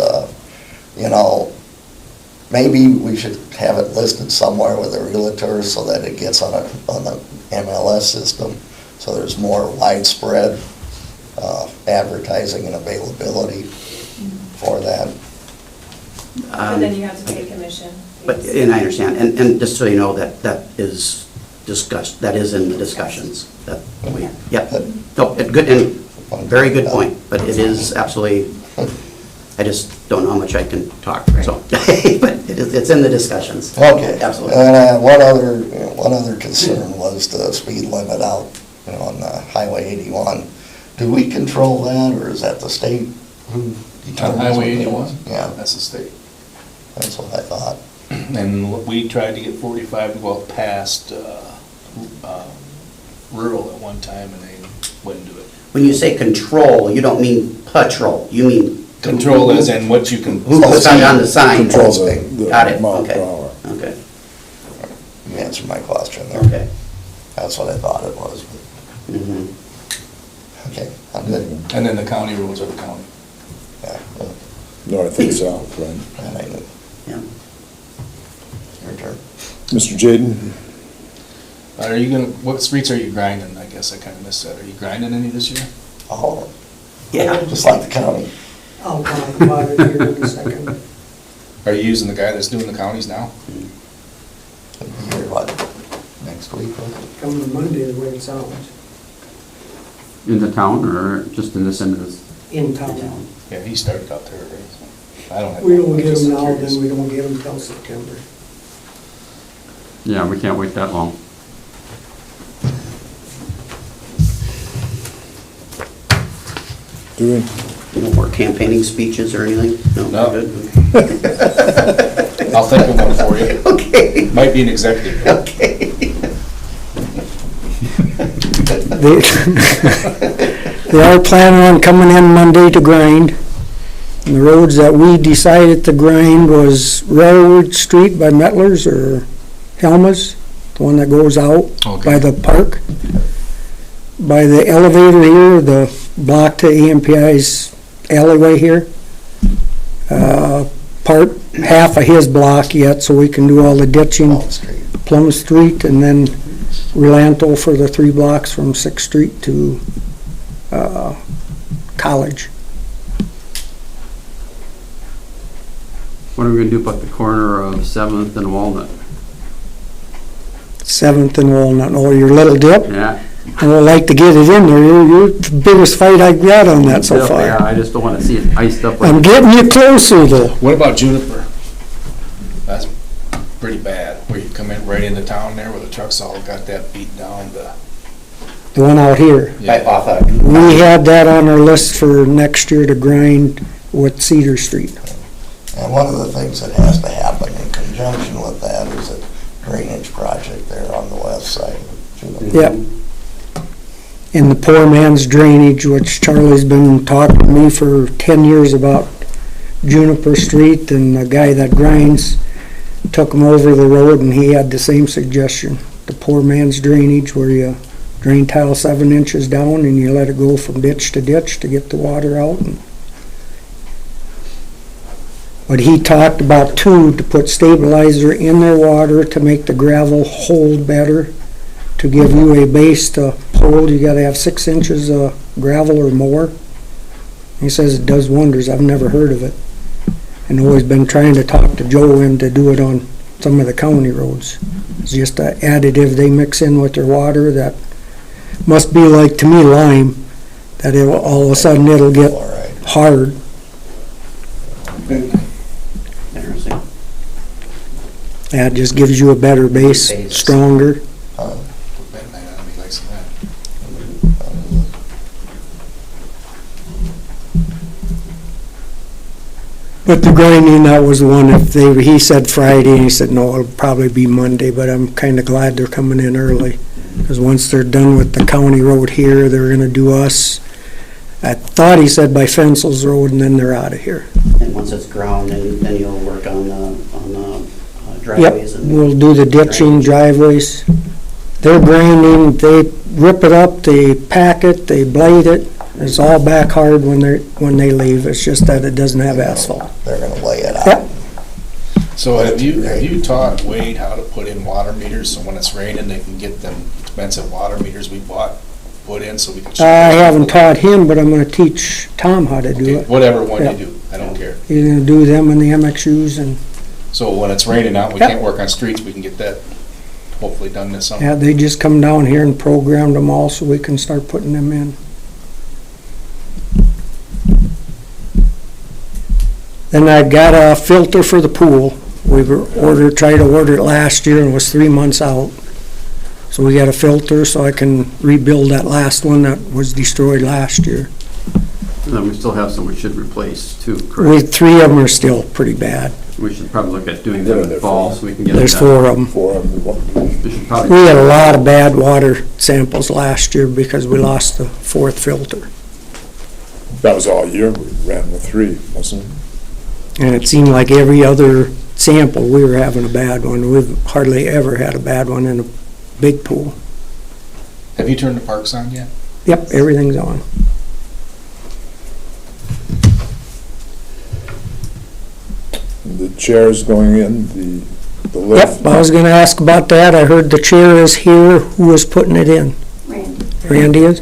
maybe we should have it listed somewhere with a realtor so that it gets on the MLS system, so there's more widespread advertising and availability for that. But then you have to pay commission. But, and I understand, and just so you know, that is discussed, that is in the discussions, that we, yep. No, good, and very good point, but it is absolutely, I just don't know how much I can talk, so, but it's in the discussions. Okay. Absolutely. And one other concern was the speed limit out on Highway 81. Do we control that, or is that the state who determines? Highway what they 81? want? Yeah, That's the state. that's what I thought. And we tried to get 45 to go up past rural at one time, and they wouldn't do it. When you say control, you don't mean patrol, you mean. Control as in what you can. Who puts on the sign? Controls the Got it, mile per okay, hour. okay, You answered my question there. okay. That's what I thought it was. Mhm. Okay, I'm good. And then the county roads are the county. Yeah, well, North and south, right? and I knew. Yeah. Your turn. Mr. Jaden? Are you gonna, what streets are you grinding? I guess I kinda missed that. Are you grinding any this year? Oh, Yeah. just like the county. I'll talk about it here in a second. Are you using the guy that's doing the counties now? Here, what, next week? was it? Coming Monday, the way it sounds, In the town, or just in this end of this? in town. Yeah, he started out there already. I don't have. We don't I'm get just them now, curious. then we don't get them till September. Yeah, we can't wait that long. Do we? No more campaigning speeches or anything? No. Good? I'll think of one for you. Okay, Might be an executive. okay. They are planning on coming in Monday to grind. And the roads that we decided to grind was Railroad Street by Metlers or Helma's, the one that goes out by the park. By the elevator here, the block to EMPI's alleyway here. Half of his block yet, so we can do all the ditching. Off the street. Plum Street, and then Relanto for the 3 blocks from 6th Street to College. What are we gonna do about the corner of 7th and Walnut? 7th and Walnut, oh, your little dip? Yeah. I would like to get it in there. You're the biggest fight I've got on that so Yeah, far. I just don't wanna see it iced up like. I'm getting you closer though. What about Juniper? That's pretty bad, where you come in right into town there where the trucks all got that beat down, The one out here. Right off that. We had that on our list for next year to grind with Cedar Street. And one of the things that has to happen in conjunction with that is a drainage project there on the west side. Yep. In the poor man's drainage, which Charlie's been talking to me for 10 years about Juniper Street, and the guy that grinds took him over the road and he had the same suggestion. The poor man's drainage where you drain tile 7 inches down and you let it go from ditch to ditch to get the water out. But he talked about too, to put stabilizer in their water to make the gravel hold better. To give you a base to hold, you gotta have 6 inches of gravel or more. He says it does wonders. I've never heard of it. And always been trying to talk to Joe and to do it on some of the county roads. It's just an additive they mix in with their water that must be like, to me, lime, that it will, all of a sudden it'll get hard. Interesting. That just gives you a better base, stronger. he likes that. But the grinding, that was the one, he said Friday, and he said, no, it'll probably be Monday, but I'm kinda glad they're coming in early. Because once they're done with the county road here, they're gonna do us, I thought he said by Fencel's Road, and then they're out of here. And once it's ground, then you'll work on the driveways Yep, and. we'll do the ditching, driveways. They're grinding, they rip it up, they pack it, they blade it. It's all back hard when they leave, it's just that it doesn't have asphalt. They're gonna lay it out. Yep. So have you taught Wade how to put in water meters, so when it's raining, they can get them expensive water meters we bought, put in, so we can. I haven't taught him, but I'm gonna teach Tom how to do Okay, it. whatever one Yeah. you do, I don't care. He's gonna do them in the MXUs, and, So when it's raining out, we Yep. can't work on streets, we can get that hopefully done this summer. yeah, they just come down here and programmed them all so we can start putting them in. Then I got a filter for the pool. We tried to order it last year and it was 3 months out. So we got a filter so I can rebuild that last one that was destroyed last year. And then we still have some we should replace too, correct? 3 of them are still pretty bad. We should probably look at doing them in the fall so we can get. There's it 4 done. of them. We should probably. We had a lot of bad water samples last year because we lost the 4th filter. That was all year, we ran with 3, wasn't it? And it seemed like every other sample, we were having a bad one. We've hardly ever had a bad one in a big pool. Have you turned the parks on yet? Yep, everything's on. The chairs going in, the lift. Yep, I was gonna ask about that. I heard the chair is here. Who is putting it in? Randy. Randy is?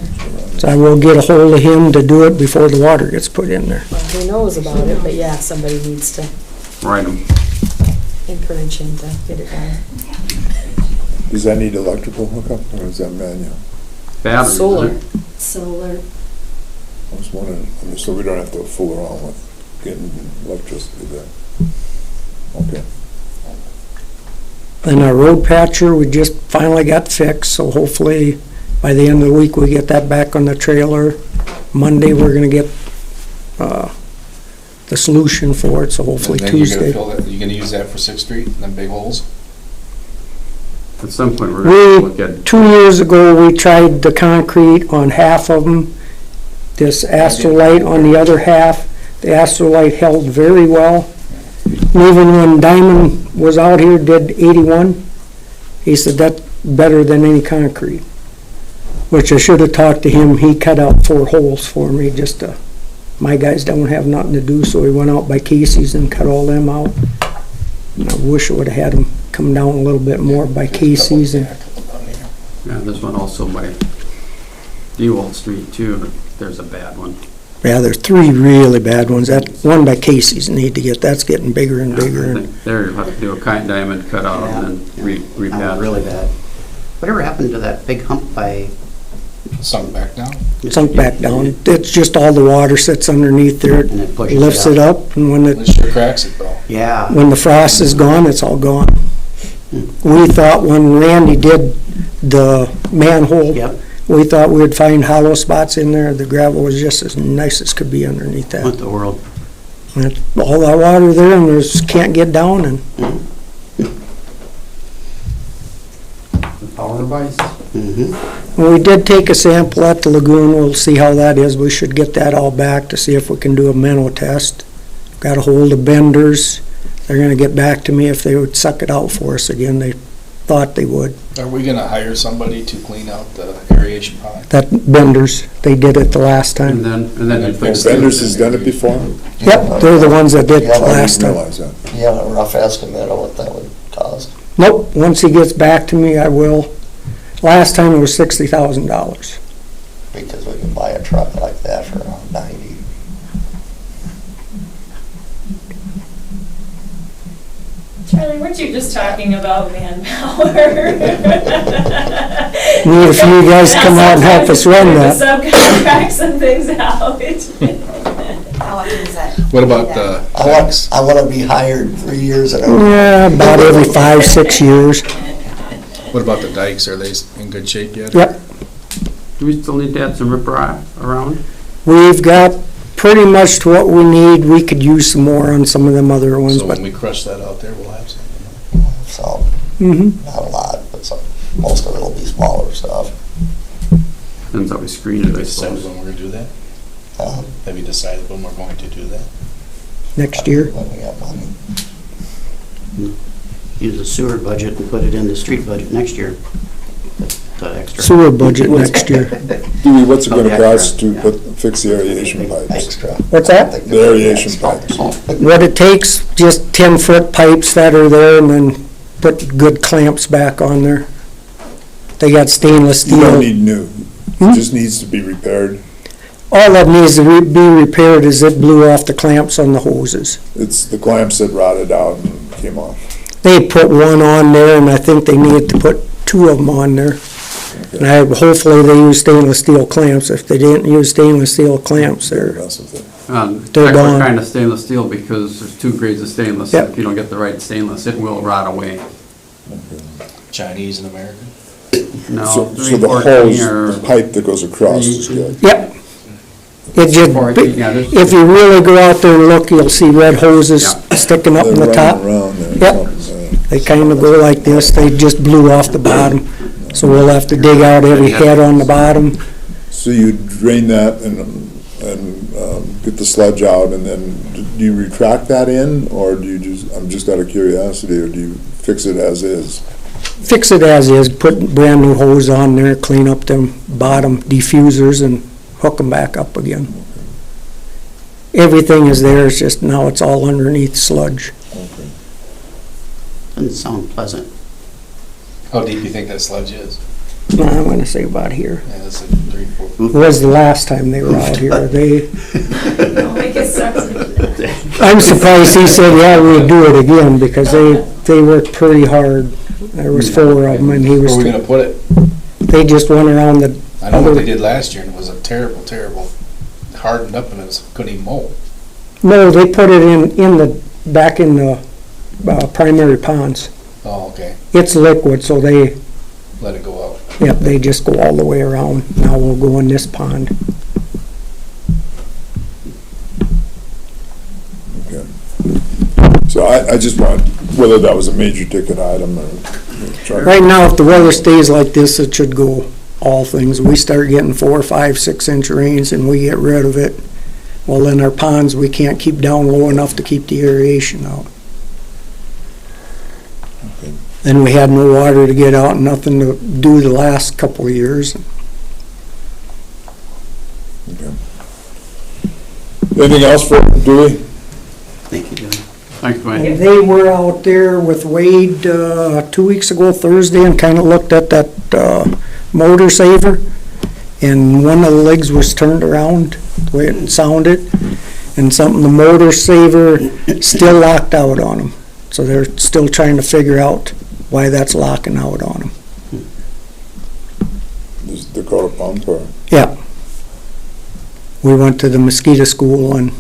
So I will get a hold of him to do it before the water gets put in there. Well, he knows about it, but yeah, somebody needs to Write them. encourage him to get it done. Does that need electrical hookup, or is that manual? Batteries. Solar. isn't it? Solar. I was wondering, so we don't have to fool around with getting electricity there. Okay. And our road patcher, we just finally got fixed, so hopefully by the end of the week, we get that back on the trailer. Monday, we're gonna get, the solution for it, so hopefully And then you're gonna Tuesday. fill that, you're gonna use that for 6th Street, them big holes? At some point, we're gonna look at. 2 years ago, we tried the concrete on half of them, this Astrolite on the other half. The Astrolite held very well. Even when Diamond was out here, did 81, he said that's better than any concrete. Which I should have talked to him, he cut out 4 holes for me, just to, my guys don't have nothing to do, so he went out by Casey's and cut all them out. And I wish I would have had him come down a little bit more by Casey's and. Yeah, there's one also by Dewalt Street too, but there's a bad one. Yeah, there's 3 really bad ones. That one by Casey's need to get, that's getting bigger and I bigger. think there you have to do a diamond cut out and then repatch. Really bad. Whatever happened to that big hump by? Sunk back down. Sunk back down. It's just all the water sits underneath there, And it pushes lifts it it up, and when It sure cracks it though. Yeah. when the frost is gone, it's all gone. We thought when Randy did the manhole, Yep. we thought we'd find hollow spots in there. The gravel was just as nice as could be underneath What that. the world? And all that water there, and there's, can't get down, and Power device. Mm-hmm. we did take a sample at the lagoon. We'll see how that is. We should get that all back to see if we can do a minnow test. Got a hold of Benders. They're gonna get back to me if they would suck it out for us again. They thought they would. Are we gonna hire somebody to clean out the aeration pond? That Benders, they did it the last And time. then you fix it. Benders has done it before? Yep, they're the ones that did it Yeah, the I last time. Realize that. You have a rough estimate of what that would cost? Nope, once he gets back to me, I will. Last time it was $60,000. Because we can buy a truck like that for around 90. Charlie, weren't you just talking about manpower? Need a few guys to come out and help us run that. Subcontract some things out. How often is that? What about the dikes? I want to be hired 3 years in a row. Yeah, about every 5-6 years. What about the dikes? Are they in good shape yet? Yep, Do we still need to add some riprap around? we've got pretty much what we need. We could use some more on some of them other ones, So but, when we crush that out there, we'll have some. So, mhm. not a lot, but most of it'll be smaller stuff. Depends how we screen it, I Decided suppose. when we're gonna do that? Uh, Have you decided when we're going to do that? Next year. When we have money. Use the sewer budget and put it in the street budget next year. The extra. Sewer budget next year. Dewey, what's it gonna Okay. cost to fix the aeration pipes? Extra. What's that? I think The aeration pipes. What it takes, just 10-foot pipes that are there and then put good clamps back on there. They got stainless You don't steel. need new, Hmm? it just needs to be repaired. All that needs to be repaired is it blew off the clamps on the hoses. It's the clamps that rotted out and came off. They put one on there, and I think they needed to put 2 of them on there. And hopefully they use stainless steel clamps. If they didn't use stainless steel clamps, they're, Mess with it. They're gone. What kind of stainless steel, because there's 2 grades of stainless. Yep. If you don't get the right stainless, it will rot away. Chinese and American? No, So the 314 hose, or the pipe that goes across is good. yep. It just, 418, yeah, there's- if you really go out there and look, you'll see red hoses Yeah. sticking up They're in the top. running around there. Yep. They kind of go like this. They just blew off the bottom. So we'll have to dig out every head on the bottom. So you drain that and get the sludge out, and then do you retract that in, or do you just, I'm just out of curiosity, or do you fix it as is? Fix it as is, put brand new hose on there, clean up them bottom diffusers and hook them back up again. Everything is there, it's just now it's all underneath sludge. Okay. Doesn't sound pleasant. How deep do you think that sludge is? I'm gonna say about here. Yeah, that's like 3-4. It was the last time they were out here. Don't make it suck. I'm surprised he said, yeah, we'd do it again, because they worked pretty hard. There was 4 of them, and he Where was, are we gonna put it? they just went around the, I know what they did last year, and it was a terrible, hardened up, and it couldn't even mold. no, they put it back in the primary ponds. Oh, okay. It's liquid, so they, Let it go out. yep, they just go all the way around. Now we'll go in this pond. Okay. So I just want, whether that was a major ticket item or. Right now, if the weather stays like this, it should go all things. We start getting 4, 5, 6-inch rains and we get rid of it. Well, then our ponds, we can't keep down low enough to keep the aeration out. Okay. Then we had no water to get out, nothing to do the last couple of years. Okay. Anything else for Dewey? Thank you, Joey. Thanks, Dwayne. And they were out there with Wade 2 weeks ago Thursday and kind of looked at that motor saver. and one of the legs was turned around, the way it sounded, and something, the motor saver still locked out on him. So they're still trying to figure out why that's locking out on him. This is Dakota pump or? Yeah. We went to the mosquito school and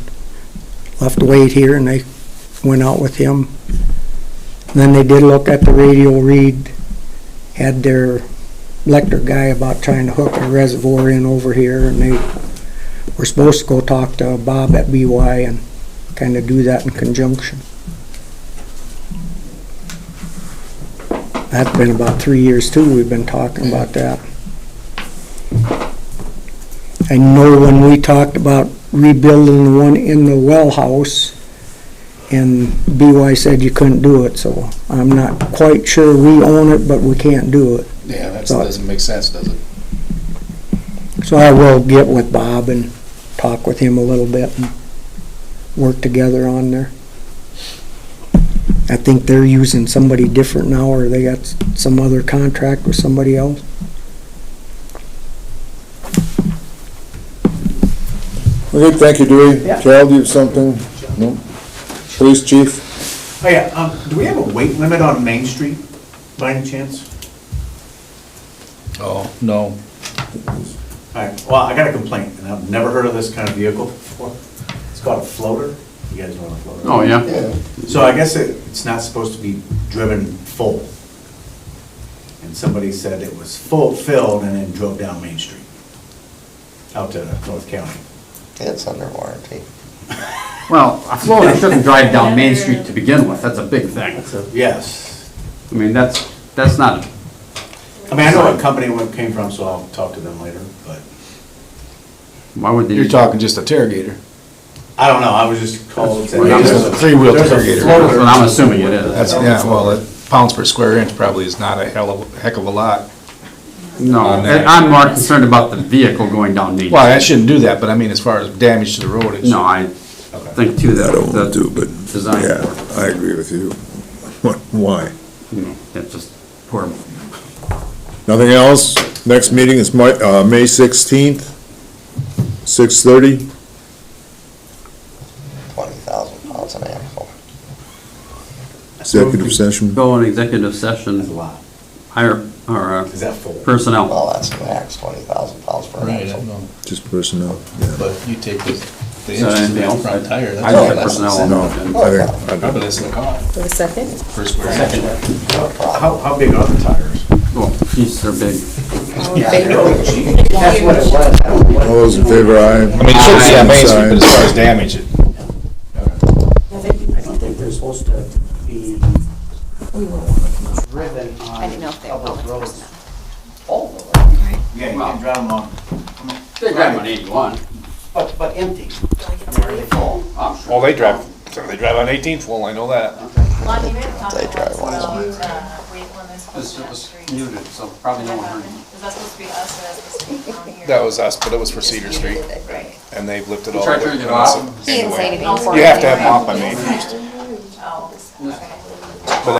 left Wade here, and they went out with him. Then they did look at the radio read, had their electric guy about trying to hook a reservoir in over here, and they were supposed to go talk to Bob at BY and kind of do that in conjunction. That's been about 3 years too, we've been talking about that. I know when we talked about rebuilding the one in the well house, and BY said you couldn't do it, so I'm not quite sure we own it, but we can't do it. Yeah, that So- doesn't make sense, does it? So I will get with Bob and talk with him a little bit and work together on there. I think they're using somebody different now, or they got some other contract with somebody else. Okay, thank you, Dewey. Yeah. Carol, do you have something? No? Police chief? Oh, yeah, do we have a weight limit on Main Street by any chance? Oh, no. All right, well, I got a complaint, and I've never heard of this kind of vehicle before. It's called a floater. You guys know what a floater is? Oh, yeah. Yeah. So I guess it's not supposed to be driven full. And somebody said it was filled and then drove down Main Street, out to North County. It's under warranty. Well, a floater shouldn't drive down Main Street to begin with, that's a big thing. Yes. I mean, that's not, I mean, I know what company it came from, so I'll talk to them later, but why would they? You're talking just a Terragator. I don't know, I was just called. That's what I'm- There's a Three-wheel there's a Terragator. floater. That's what I'm assuming it is. That's, yeah, well, pounds per square inch probably is not a heck of a lot. No, On that. I'm more concerned about the vehicle going down Main Well, Street. that shouldn't do that, but I mean, as far as damage to the road, it's. No, I think too that the design Yeah, for it. I agree with you. Why? You know, it's just poor. Nothing else? Next meeting is May 16th, 6:30. 20,000 pounds an axle. Executive session. Go in executive session, That's a lot. hire, or Is that full? personnel. Well, that's the max, 20,000 pounds per Right, I axle. know. Just personnel, yeah. But you take the Is that inches of anything that else? front tire, I that's think all the that's personnel. No, I think, probably less than a car For a second? per square inch. How big are the tires? Well, geez, they're big. That's what it was. all those in favor, aye. I mean, it shouldn't be on Main Street, but as far as damage, I it, don't think they're supposed to be Driven I on didn't know if they were public public roads. personnel. All of them, Yeah, you can drive them on. They drive on 81. but empty. I mean, are they full? well, they drive on 18th full, I know that. Lonnie, we had talked They about drive weight one. limits This on was streets. muted, so probably no one heard me. Is that supposed to be us or is that supposed to be down here? That was us, but it was for Cedar Street, Right. and they've lifted You all tried the way. turning it off? He didn't say anything. You have to have them off by May 1st. Oh, okay.